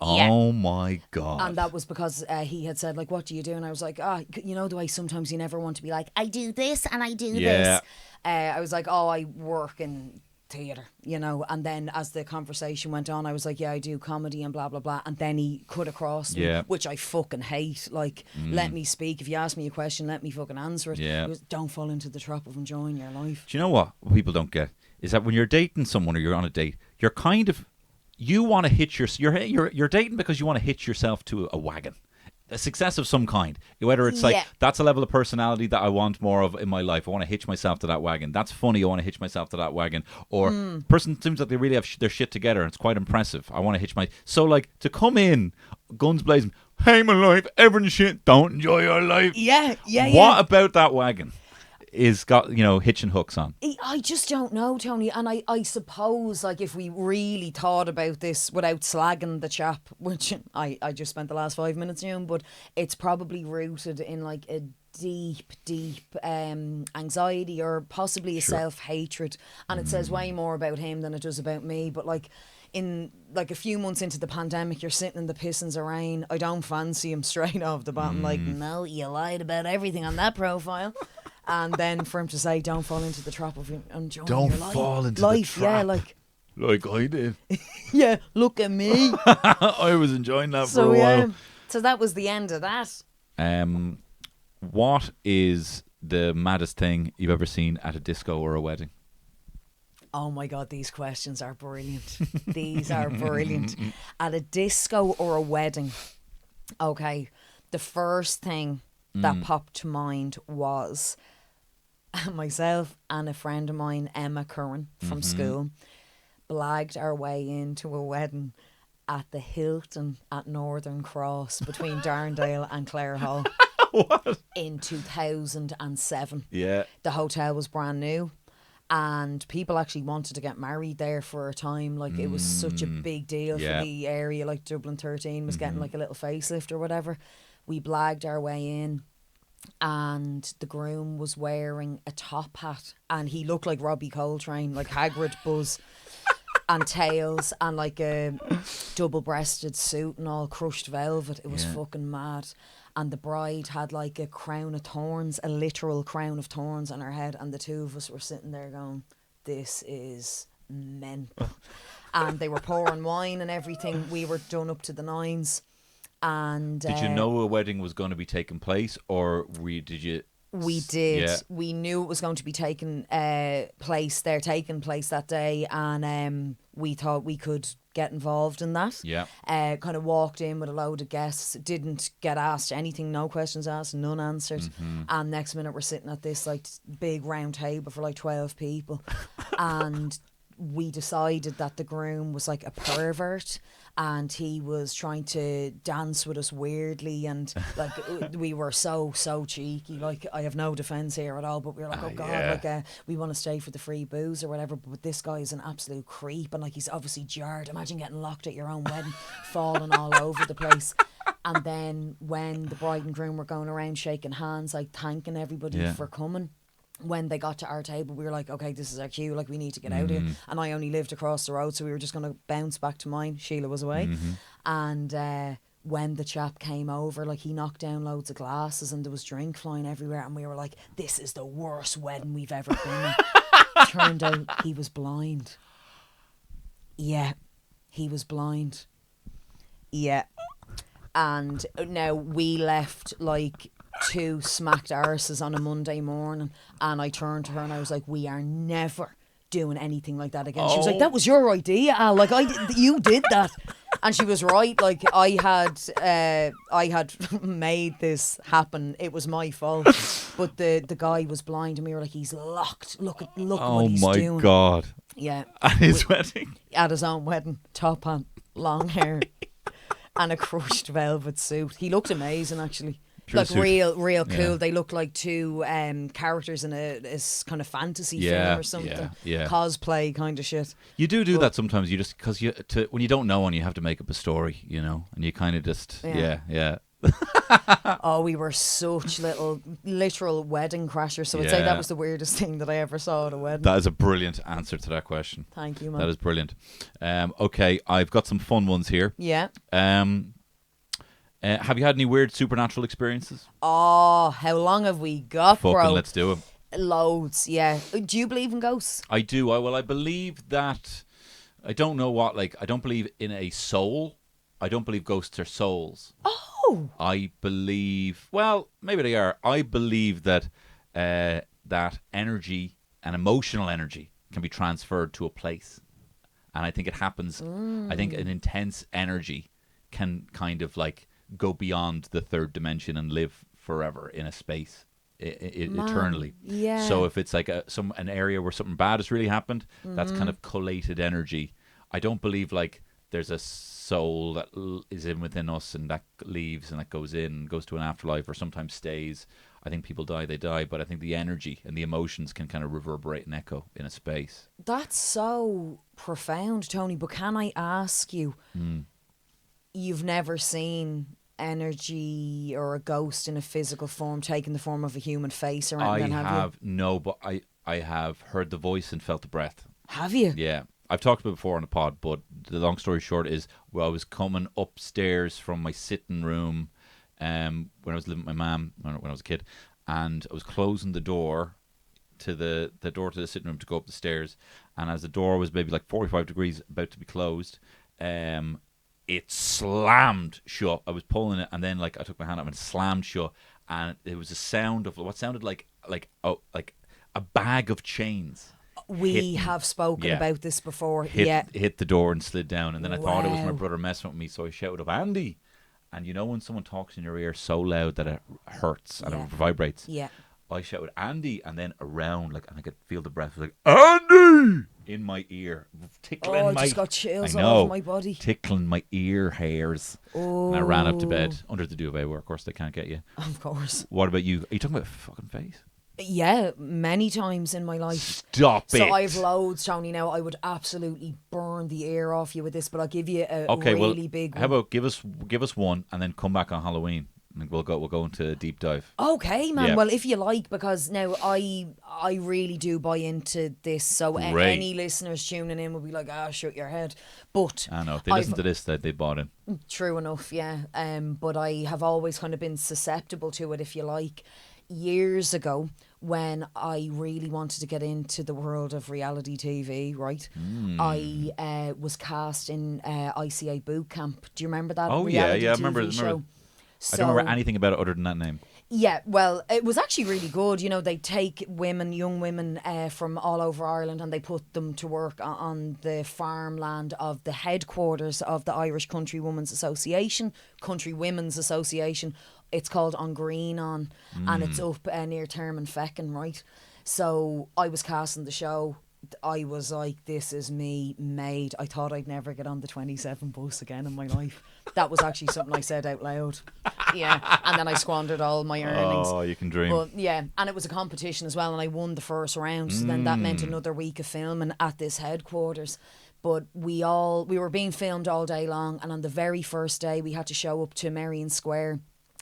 Speaker 1: Oh my God.
Speaker 2: And that was because he had said, like, what do you do? And I was like, you know the way sometimes you never want to be like, I do this and I do this. I was like, oh, I work in theatre, you know. And then as the conversation went on, I was like, yeah, I do comedy and blah blah blah. And then he cut across me, which I fucking hate. Like, let me speak. If you ask me a question, let me fucking answer it. He was, don't fall into the trap of enjoying your life.
Speaker 1: Do you know what people don't get is that when you're dating someone or you're on a date, you're kind of, you want to hitch you're dating because you want to hitch yourself to a wagon, a success of some kind. Whether it's like, that's a level of personality that I want more of in my life. I want to hitch myself to that wagon. That's funny. I want to hitch myself to that wagon. Or person seems like they really have their shit together. It's quite impressive. I want to hitch so like to come in guns blazing, hey my life, everything's shit, don't enjoy your life. What about that wagon is got, you know, hitching hooks on?
Speaker 2: I just don't know, Tony. And I suppose, like, if we really thought about this without slagging the chap, which I just spent the last 5 minutes doing, but it's probably rooted in like a deep anxiety or possibly a self-hatred, and it says way more about him than it does about me. But like, in like a few months into the pandemic, you're sitting in the pissings of rain. I don't fancy him straight off the bat. I'm like, no, you lied about everything on that profile. And then for him to say, don't fall into the trap of enjoying your life.
Speaker 1: Don't fall into the trap. Like I did.
Speaker 2: Yeah, look at me.
Speaker 1: I was enjoying that for a while.
Speaker 2: So that was the end of that.
Speaker 1: What is the maddest thing you've ever seen at a disco or a wedding?
Speaker 2: Oh my God, these questions are brilliant. These are brilliant. At a disco or a wedding. Okay, the first thing that popped to mind was myself and a friend of mine, Emma Curran, from school, blagged our way into a wedding at the Hilton at Northern Cross between Darndale and Clare Hall.
Speaker 1: What?
Speaker 2: In 2007.
Speaker 1: Yeah.
Speaker 2: The hotel was brand new. And people actually wanted to get married there for a time. Like, it was such a big deal for the area. Like, Dublin 13 was getting like a little facelift or whatever. We blagged our way in, and the groom was wearing a top hat, and he looked like Robbie Coltrane, like Hagrid Buzz, and tails, and like a double-breasted suit and all crushed velvet. It was fucking mad. And the bride had like a crown of thorns, a literal crown of thorns on her head, and the two of us were sitting there going, this is mental. And they were pouring wine and everything. We were done up to the nines. And
Speaker 1: did you know a wedding was going to be taking place, or did you?
Speaker 2: We did.
Speaker 1: Yeah.
Speaker 2: We knew it was going to be taking place that day, and we thought we could get involved in that.
Speaker 1: Yeah.
Speaker 2: Kind of walked in with a load of guests, didn't get asked anything, no questions asked, none answered. And next minute we're sitting at this like big round table for like 12 people, and we decided that the groom was like a pervert, and he was trying to dance with us weirdly, and like we were so cheeky. Like, I have no defence here at all, but we were like, oh god, like we want to stay for the free booze or whatever, but this guy is an absolute creep, and like he's obviously jarred. Imagine getting locked at your own wedding, falling all over the place. And then when the bride and groom were going around shaking hands, like thanking everybody for coming, when they got to our table, we were like, okay, this is our cue, like we need to get out here. And I only lived across the road, so we were just going to bounce back to mine. Sheila was away. And when the chap came over, like he knocked down loads of glasses and there was drink flying everywhere, and we were like, this is the worst wedding we've ever been at. Turned out he was blind. Yeah, he was blind. Yeah. And now we left like two smacked arses on a Monday morning, and I turned to her and I was like, we are never doing anything like that again. She was like, that was your idea, Al. Like, you did that. And she was right. Like, I had made this happen. It was my fault. But the guy was blind, and we were like, he's locked. Look what he's doing.
Speaker 1: Oh my god.
Speaker 2: Yeah.
Speaker 1: At his wedding.
Speaker 2: At his own wedding. Top hat, long hair, and a crushed velvet suit. He looked amazing, actually. Like real cool. Yeah. They look like two characters in a kind of fantasy film or something. Yeah. Cosplay kind of shit.
Speaker 1: You do that sometimes. You just because when you don't know one, you have to make up a story, you know, and you kind of just yeah.
Speaker 2: Oh, we were such literal wedding crashers. So I'd say that was the weirdest thing that I ever saw at a wedding.
Speaker 1: That is a brilliant answer to that question.
Speaker 2: Thank you, man.
Speaker 1: That is brilliant. Okay, I've got some fun ones here.
Speaker 2: Yeah.
Speaker 1: Have you had any weird supernatural experiences?
Speaker 2: Oh, how long have we got, bro?
Speaker 1: Let's do it.
Speaker 2: Loads, yeah. Do you believe in ghosts?
Speaker 1: I do. I believe that. I don't know what. Like, I don't believe in a soul. I don't believe ghosts are souls.
Speaker 2: Oh.
Speaker 1: I believe. Well, maybe they are. I believe that that energy and emotional energy can be transferred to a place, and I think it happens. I think an intense energy can kind of like go beyond the third dimension and live forever in a space eternally.
Speaker 2: Yeah.
Speaker 1: So if it's like an area where something bad has really happened, that's kind of collated energy. I don't believe like there's a soul that is within us and that leaves and that goes to an afterlife or sometimes stays. I think people die, they die, but I think the energy and the emotions can kind of reverberate and echo in a space.
Speaker 2: That's so profound, Tony, but can I ask you, you've never seen energy or a ghost in a physical form taking the form of a human face or anything, have you?
Speaker 1: No, but I have heard the voice and felt the breath.
Speaker 2: Have you?
Speaker 1: Yeah. I've talked about it before on the pod, but the long story short is, I was coming upstairs from my sitting room when I was living with my mum when I was a kid, and I was closing the door to the door to the sitting room to go up the stairs, and as the door was maybe like 45 degrees about to be closed, it slammed shut. I was pulling it, and then like I took my hand up and it slammed shut, and it was a sound of what sounded like a bag of chains.
Speaker 2: We have spoken about this before.
Speaker 1: Hit the door and slid down, and then I thought it was my brother messing with me, so I shouted up, Andy. and you know when someone talks in your ear so loud that it hurts and
Speaker 2: Yeah.
Speaker 1: it vibrates.
Speaker 2: Yeah.
Speaker 1: I shouted Andy, and then around, like, and I could feel the breath like Andy in my ear, tickling
Speaker 2: Oh, I
Speaker 1: my.
Speaker 2: just got chills
Speaker 1: I
Speaker 2: all
Speaker 1: know,
Speaker 2: over my body.
Speaker 1: tickling my ear hairs.
Speaker 2: Oh.
Speaker 1: And I ran up to bed under the duvet, where of course they can't get you.
Speaker 2: Of course.
Speaker 1: What about you? Are you talking about fucking face?
Speaker 2: Yeah, many times in my life.
Speaker 1: Stop it.
Speaker 2: So I've loads, Tony. Now I would absolutely burn the ear off you with this, but I'll give you a really big one.
Speaker 1: How about give us one, and then come back on Halloween, and we'll go into a deep dive.
Speaker 2: Okay, man.
Speaker 1: Yeah.
Speaker 2: Well, if you like, because now I really do buy into this. So
Speaker 1: Great.
Speaker 2: any listeners tuning in will be like, shut your head. But
Speaker 1: I know if they listen to this, that they bought in.
Speaker 2: true enough, yeah. But I have always kind of been susceptible to it, if you like. Years ago, when I really wanted to get into the world of reality TV, right? I was cast in ICA Boot Camp. Do you remember that?
Speaker 1: Oh,
Speaker 2: reality
Speaker 1: I
Speaker 2: TV
Speaker 1: remember.
Speaker 2: show?
Speaker 1: I don't remember anything about it other than that name.
Speaker 2: Yeah, well, it was actually really good. You know, they take women, young women from all over Ireland, and they put them to work on the farmland of the headquarters of the Irish Country Women's Association. It's called On Green On, and it's up near Termonfeckin, right? So I was casting the show. I was like, this is me made. I thought I'd never get on the 27 bus again in my life. That was actually something I said out loud. Yeah, and then I squandered all my earnings.
Speaker 1: Oh, you can dream.
Speaker 2: But yeah, and it was a competition as well, and I won the first round. So then that meant another week of filming at this headquarters. But we were being filmed all day long, and on the very first day we had to show up to Merrion Square.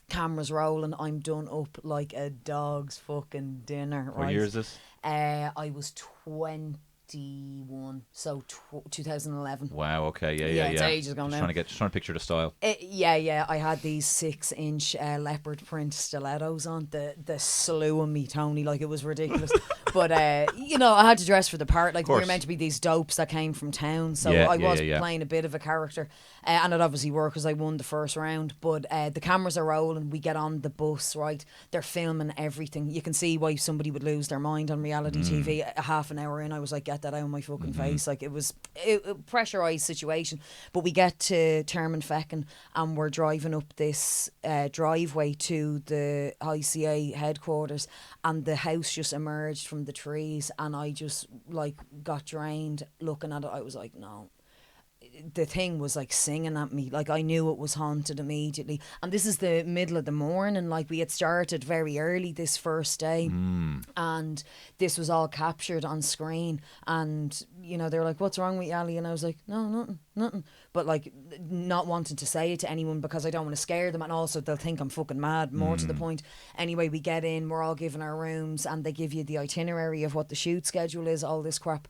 Speaker 2: Cameras rolling, I'm done up like a dog's fucking dinner. Right?
Speaker 1: What year is this?
Speaker 2: I was 21, so 2011.
Speaker 1: Wow. Okay. Yeah.
Speaker 2: It's ages ago now.
Speaker 1: Just trying to picture the style.
Speaker 2: Yeah. I had these 6-inch leopard print stilettos on. The slew of me, Tony, like it was ridiculous. But you know, I had to dress for the part. Like we were meant to be these dopes that came from town, so I was playing a bit of a character, and it obviously worked because I won the first round. But the cameras are rolling. We get on the bus, right? They're filming everything. You can see why somebody would lose their mind on reality TV. A half an hour in, I was like, get that out of my fucking face. Like it was a pressurised situation. But we get to Termonfeckin, and we're driving up this driveway to the ICA headquarters, and the house just emerged from the trees, and I just like got drained looking at it. I was like, no. The thing was like singing at me, like I knew it was haunted immediately. And this is the middle of the morning, like we had started very early this first day, and this was all captured on screen. And you know, they were like, what's wrong with you, Ali? And I was like, no, nothing. But like not wanting to say it to anyone because I don't want to scare them, and also they'll think I'm fucking mad, more to the point. Anyway, we get in, we're all given our rooms, and they give you the itinerary of what the shoot schedule is, all this crap.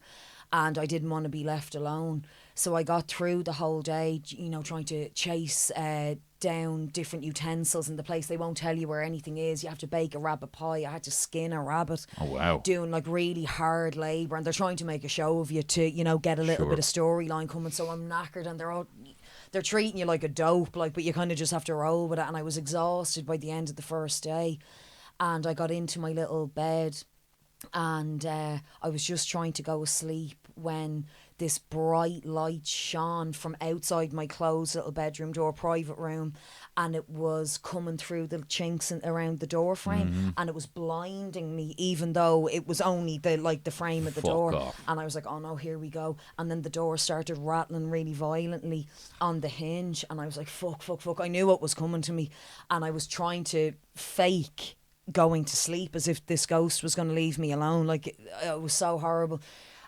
Speaker 2: And I didn't want to be left alone. So I got through the whole day, you know, trying to chase down different utensils in the place. They won't tell you where anything is. You have to bake a rabbit pie. I had to skin a rabbit.
Speaker 1: Oh, wow.
Speaker 2: Doing like really hard labour. And they're trying to make a show of you to, you know, get a little bit of storyline coming. So I'm knackered, and they're treating you like a dope, like, but you kind of just have to roll with it. And I was exhausted by the end of the first day. And I got into my little bed, and I was just trying to go to sleep when this bright light shone from outside my closed little bedroom door, private room, and it was coming through the chinks around the door frame, and it was blinding me, even though it was only the frame of the door.
Speaker 1: Off.
Speaker 2: And I was like, oh no, here we go. And then the door started rattling really violently on the hinge, and I was like, fuck. I knew what was coming to me, and I was trying to fake going to sleep as if this ghost was going to leave me alone. Like it was so horrible.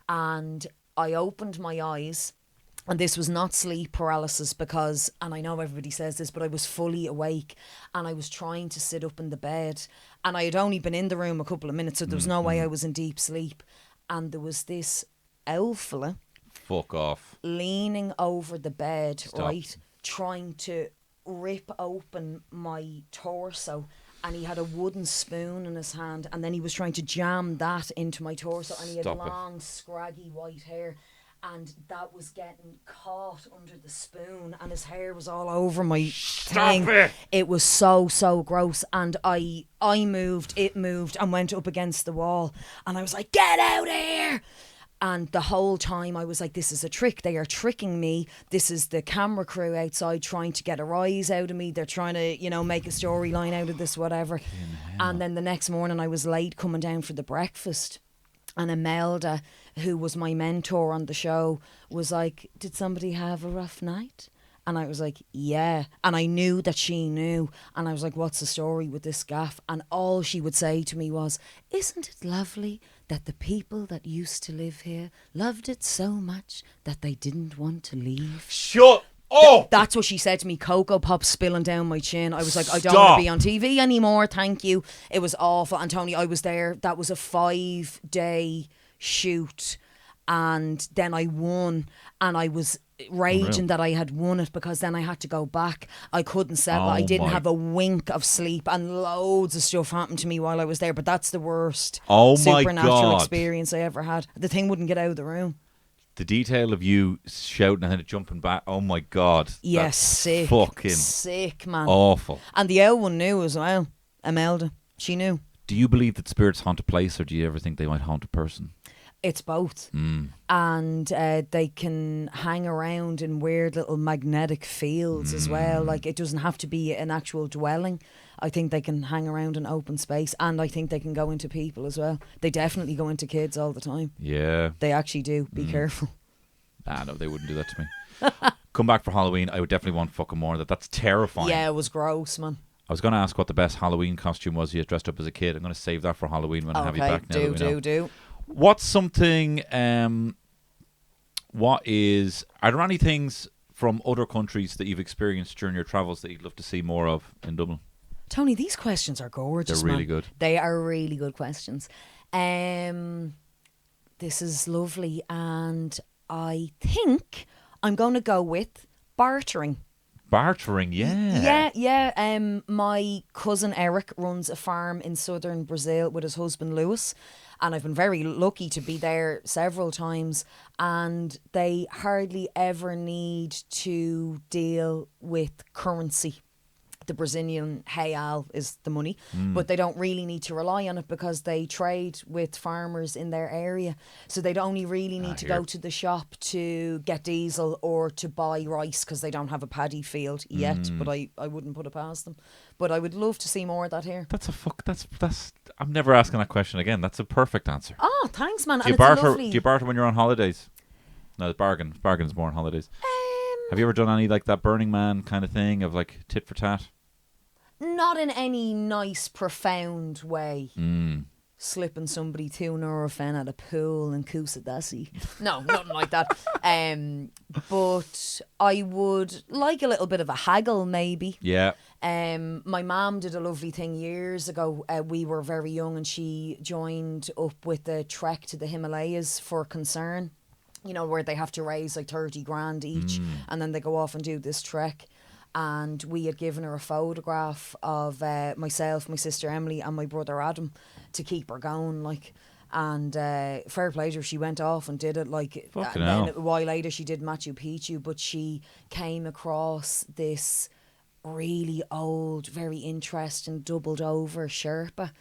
Speaker 2: And I opened my eyes, and this was not sleep paralysis because, and I know everybody says this, but I was fully awake, and I was trying to sit up in the bed, and I had only been in the room a couple of minutes, so there was no way I was in deep sleep. And there was this owl fella,
Speaker 1: fuck off,
Speaker 2: leaning over the bed,
Speaker 1: Stop.
Speaker 2: right, trying to rip open my torso. And he had a wooden spoon in his hand, and then he was trying to jam that into my torso, and he had long, scraggy white hair, and that was getting caught under the spoon, and his hair was all over my thing. It was so gross, and I moved, it moved, and went up against the wall, and I was like, get out of here! And the whole time I was like, this is a trick. They are tricking me. This is the camera crew outside trying to get a rise out of me. They're trying to, you know, make a storyline out of this, whatever. And then the next morning I was late coming down for the breakfast. And Imelda, who was my mentor on the show, was like, did somebody have a rough night? And I was like, yeah. And I knew that she knew. And I was like, what's the story with this gaff? And all she would say to me was, isn't it lovely that the people that used to live here loved it so much that they didn't want to leave?
Speaker 1: Shut up!
Speaker 2: That's what she said to me. Cocoa Pop spilling down my chin. I was like, I don't
Speaker 1: Stop.
Speaker 2: want to be on TV anymore. Thank you. It was awful. And Tony, I was there. That was a 5-day shoot. And then I won. And I was raging that I had won it, because then I had to go back. I couldn't settle. I didn't have a wink of sleep, and loads of stuff happened to me while I was there. But that's the worst supernatural experience I ever had. The thing wouldn't get out of the room.
Speaker 1: The detail of you shouting and then jumping back. Oh my God.
Speaker 2: Yes, sick.
Speaker 1: Fucking
Speaker 2: sick, man.
Speaker 1: Awful.
Speaker 2: And the owl one knew as well. Imelda. She knew.
Speaker 1: Do you believe that spirits haunt a place, or do you ever think they might haunt a person?
Speaker 2: It's both. And they can hang around in weird little magnetic fields as well. Like, it doesn't have to be an actual dwelling. I think they can hang around in open space, and I think they can go into people as well. They definitely go into kids all the time.
Speaker 1: Yeah.
Speaker 2: They actually do. Be careful.
Speaker 1: Ah, no, they wouldn't do that to me. Come back for Halloween. I would definitely want fucking more of that. That's terrifying.
Speaker 2: Yeah, it was gross, man.
Speaker 1: I was going to ask what the best Halloween costume was you dressed up as a kid. I'm going to save that for Halloween when I have you back now.
Speaker 2: Do.
Speaker 1: What's something, are there any things from other countries that you've experienced during your travels that you'd love to see more of in Dublin?
Speaker 2: Tony, these questions are gorgeous.
Speaker 1: They're really good.
Speaker 2: They are really good questions. This is lovely, and I think I'm going to go with bartering.
Speaker 1: Bartering, yeah.
Speaker 2: Yeah. My cousin Eric runs a farm in southern Brazil with his husband Lewis, and I've been very lucky to be there several times, and they hardly ever need to deal with currency. The Brazilian real is the money, but they don't really need to rely on it because they trade with farmers in their area. So they'd only really need to go to the shop to get diesel or to buy rice, because they don't have a paddy field yet, but I wouldn't put it past them. But I would love to see more of that here.
Speaker 1: That's I'm never asking that question again. That's a perfect answer.
Speaker 2: Oh, thanks, man.
Speaker 1: Do you barter when you're on holidays? No, it's bargain. Bargain's more on holidays. Have you ever done any like that Burning Man kind of thing of like tit for tat?
Speaker 2: Not in any nice, profound way. Slipping somebody €2 at a pool in Kusadasi. No, nothing like that. But I would like a little bit of a haggle, maybe.
Speaker 1: Yeah.
Speaker 2: My mum did a lovely thing years ago. We were very young, and she joined up with the trek to the Himalayas for Concern. You know, where they have to raise like 30 grand each, and then they go off and do this trek. And we had given her a photograph of myself, my sister Emily, and my brother Adam to keep her going, like. And fair play to her, she went off and did it, like.
Speaker 1: Fucking
Speaker 2: and then
Speaker 1: hell.
Speaker 2: a while later she did Machu Picchu, but she came across this really old, very interesting, doubled over Sherpa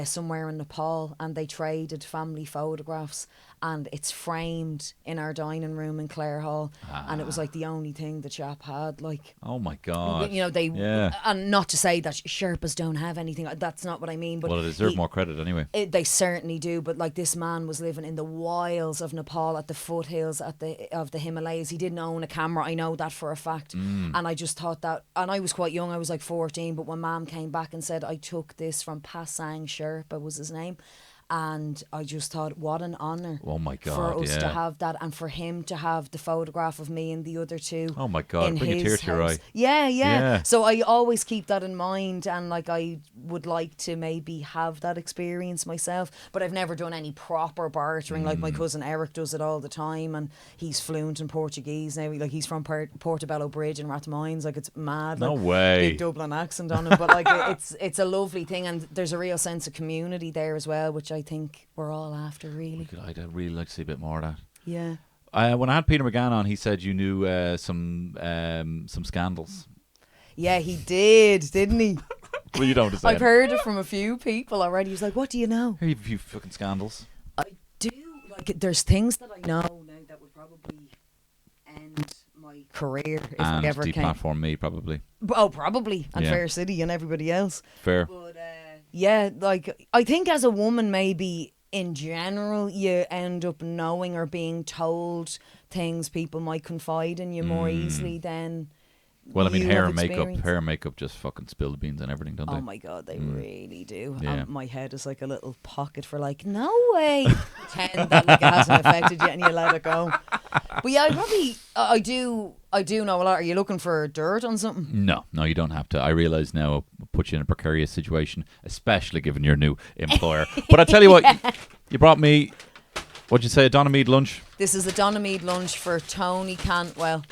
Speaker 2: somewhere in Nepal, and they traded family photographs, and it's framed in our dining room in Clare Hall, and it was like the only thing the chap had, like.
Speaker 1: Oh my God.
Speaker 2: You know, and not to say that Sherpas don't have anything, that's not what I mean, but
Speaker 1: well, they deserve more credit anyway.
Speaker 2: They certainly do, but like, this man was living in the wilds of Nepal, at the foothills of the Himalayas. He didn't own a camera, I know that for a fact. And I just thought that, and I was quite young, I was like 14, but when Mum came back and said, I took this from Pasang Sherpa was his name, and I just thought, what an honour.
Speaker 1: Oh my God,
Speaker 2: for us to have that, and for him to have the photograph of me and the other two.
Speaker 1: Oh my God, bring a tear to your eye.
Speaker 2: Yeah. So I always keep that in mind, and like, I would like to maybe have that experience myself, but I've never done any proper bartering. Like, my cousin Eric does it all the time, and he's fluent in Portuguese now. Like, he's from Portobello Bridge in Rathmines. Like, it's mad.
Speaker 1: No
Speaker 2: like,
Speaker 1: way.
Speaker 2: Big Dublin accent on him, but like, it's a lovely thing, and there's a real sense of community there as well, which I think we're all after, really.
Speaker 1: I'd really like to see a bit more of that.
Speaker 2: Yeah.
Speaker 1: When I had Peter McGann on, he said you knew some scandals.
Speaker 2: Yeah, he did, didn't he?
Speaker 1: Well, you don't.
Speaker 2: I've heard it from a few people already. He's like, what do you know?
Speaker 1: Here you have a few fucking scandals.
Speaker 2: I do. Like, there's things that I know now that would probably end my career if
Speaker 1: And
Speaker 2: I ever came.
Speaker 1: deplatform me, probably.
Speaker 2: Oh, probably. And
Speaker 1: Yeah.
Speaker 2: Fair City and everybody else.
Speaker 1: Fair.
Speaker 2: But yeah, like, I think as a woman, maybe in general, you end up knowing or being told things people might confide in you more easily than.
Speaker 1: Well, I mean,
Speaker 2: you
Speaker 1: hair
Speaker 2: have
Speaker 1: and makeup.
Speaker 2: experience.
Speaker 1: Hair and makeup just fucking spill the beans and everything, don't they?
Speaker 2: Oh my god, they really do.
Speaker 1: Yeah.
Speaker 2: My head is like a little pocket for like, no way. Pretend that like it hasn't affected you and you let it go. But yeah, I do know a lot. Are you looking for dirt on something?
Speaker 1: No, you don't have to. I realise now I'll put you in a precarious situation, especially given your new employer. But I tell you what, you brought me, what'd you say, a Donamead lunch?
Speaker 2: This is a Donamead lunch for Tony Cantwell.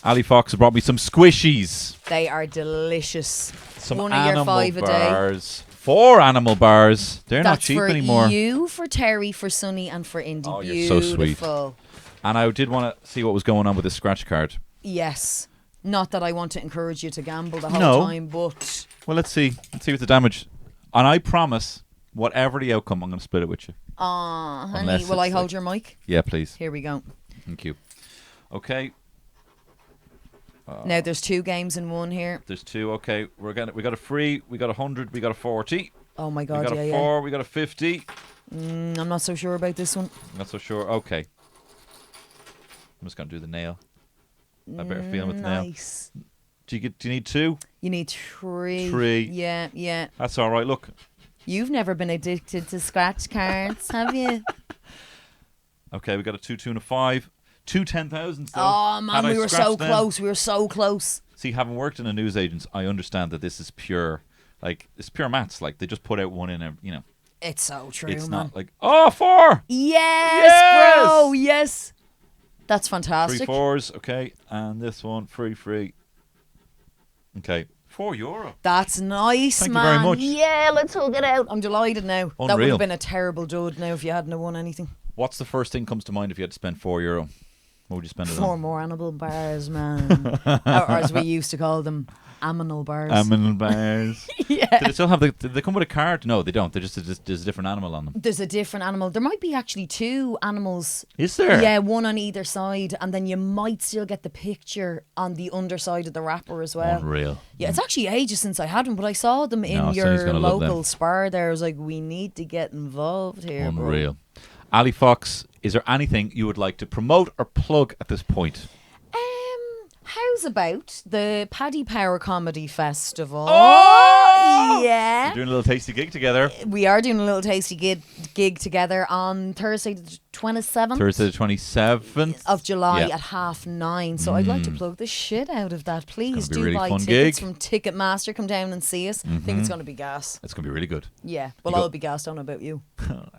Speaker 1: Ali Fox has brought me some squishies.
Speaker 2: They are delicious.
Speaker 1: Some
Speaker 2: One of
Speaker 1: animal
Speaker 2: your 5 a day.
Speaker 1: bars. 4 animal bars. They're not cheap
Speaker 2: for
Speaker 1: anymore.
Speaker 2: You, for Terry, for Sonny, and for Indy.
Speaker 1: Oh, you're so sweet.
Speaker 2: Beautiful.
Speaker 1: And I did want to see what was going on with this scratch card.
Speaker 2: Yes. Not that I want to encourage you to gamble the whole
Speaker 1: No.
Speaker 2: time, but
Speaker 1: Well, let's see. Let's see what's the damage. And I promise, whatever the outcome, I'm going to split it with you.
Speaker 2: honey,
Speaker 1: Unless
Speaker 2: will I
Speaker 1: it's
Speaker 2: hold
Speaker 1: like-
Speaker 2: your mic?
Speaker 1: Yeah, please.
Speaker 2: Here we go.
Speaker 1: Thank you. Okay.
Speaker 2: Now there's 2 games in one here.
Speaker 1: There's 2. Okay. We got a free. We got 100. We got a 40.
Speaker 2: Oh my
Speaker 1: We
Speaker 2: god,
Speaker 1: got
Speaker 2: yeah,
Speaker 1: a
Speaker 2: yeah.
Speaker 1: 4. We got a 50.
Speaker 2: I'm not so sure about this one.
Speaker 1: Not so sure. Okay. I'm just going to do the nail. I better feel with the nail.
Speaker 2: Nice.
Speaker 1: Do you need 2?
Speaker 2: You need 3.
Speaker 1: 3.
Speaker 2: Yeah, yeah.
Speaker 1: That's all right. Look.
Speaker 2: You've never been addicted to scratch cards, have you?
Speaker 1: Okay, we got a 2, 2, and a 5. 2 10,000.
Speaker 2: Oh man, we were so close. We were so close.
Speaker 1: See, having worked in a newsagent, I understand that this is pure, like, it's pure maths. Like, they just put out one in a, you know.
Speaker 2: It's so true,
Speaker 1: It's
Speaker 2: man.
Speaker 1: not like, oh, 4!
Speaker 2: Yes, bro. Yes. That's
Speaker 1: 3
Speaker 2: fantastic.
Speaker 1: 4s, okay. And this one, free. Okay, €4.
Speaker 2: That's nice,
Speaker 1: Thank you
Speaker 2: man.
Speaker 1: very much.
Speaker 2: Yeah, let's hug it out. I'm delighted now. That would
Speaker 1: Unreal.
Speaker 2: have been a terrible dud now if you hadn't have won anything.
Speaker 1: What's the first thing comes to mind if you had to spend €4? What would you spend it
Speaker 2: 4
Speaker 1: on?
Speaker 2: more animal bars, man. Or as we used to call them, aminal bars.
Speaker 1: Aminal bars.
Speaker 2: Yeah.
Speaker 1: Do they still have did they come with a card? No, they don't. There's a different animal on them.
Speaker 2: There's a different animal. There might be actually 2 animals.
Speaker 1: Is there?
Speaker 2: Yeah, one on either side, and then you might still get the picture on the underside of the wrapper as well.
Speaker 1: Unreal.
Speaker 2: Yeah, it's actually ages since I had them, but I saw them in
Speaker 1: No, Sonny's
Speaker 2: your
Speaker 1: gonna love
Speaker 2: local
Speaker 1: them.
Speaker 2: spar there. I was like, we need to get involved here, bro.
Speaker 1: Unreal. Ali Fox, is there anything you would like to promote or plug at this point?
Speaker 2: How's about the Paddy Power Comedy Festival?
Speaker 1: Oh!
Speaker 2: Yeah.
Speaker 1: You're doing a little tasty gig together.
Speaker 2: We are doing a little tasty gig together on Thursday the 27th.
Speaker 1: Thursday the 27th
Speaker 2: Of July
Speaker 1: Yeah.
Speaker 2: at 9:30. So I'd like to plug the shit out of that. Please
Speaker 1: be a
Speaker 2: do
Speaker 1: really
Speaker 2: buy
Speaker 1: fun
Speaker 2: tickets
Speaker 1: gig.
Speaker 2: from Ticketmaster. Come down and see us. I think it's going to be gas.
Speaker 1: It's going to be really good.
Speaker 2: Yeah. Well,
Speaker 1: You go-
Speaker 2: I'll be gas. Don't know about you.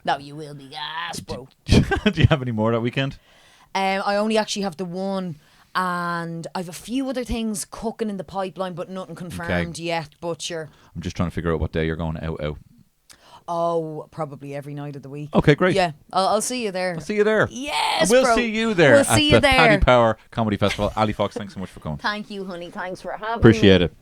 Speaker 2: No, you will be gas, bro.
Speaker 1: Do you have any more that weekend?
Speaker 2: I only actually have the one, and I've a few other things cooking in the pipeline, but nothing confirmed yet. But sure.
Speaker 1: I'm just trying to figure out what day you're going out.
Speaker 2: Oh, probably every night of the week.
Speaker 1: Okay, great.
Speaker 2: Yeah, I'll see you there.
Speaker 1: I'll see you there.
Speaker 2: Yes,
Speaker 1: And we'll
Speaker 2: bro.
Speaker 1: see you there
Speaker 2: We'll
Speaker 1: at
Speaker 2: see
Speaker 1: the
Speaker 2: you there.
Speaker 1: Paddy Power Comedy Festival. Ali Fox, thanks so much for coming.
Speaker 2: Thank you, honey. Thanks for having me.
Speaker 1: Appreciate it.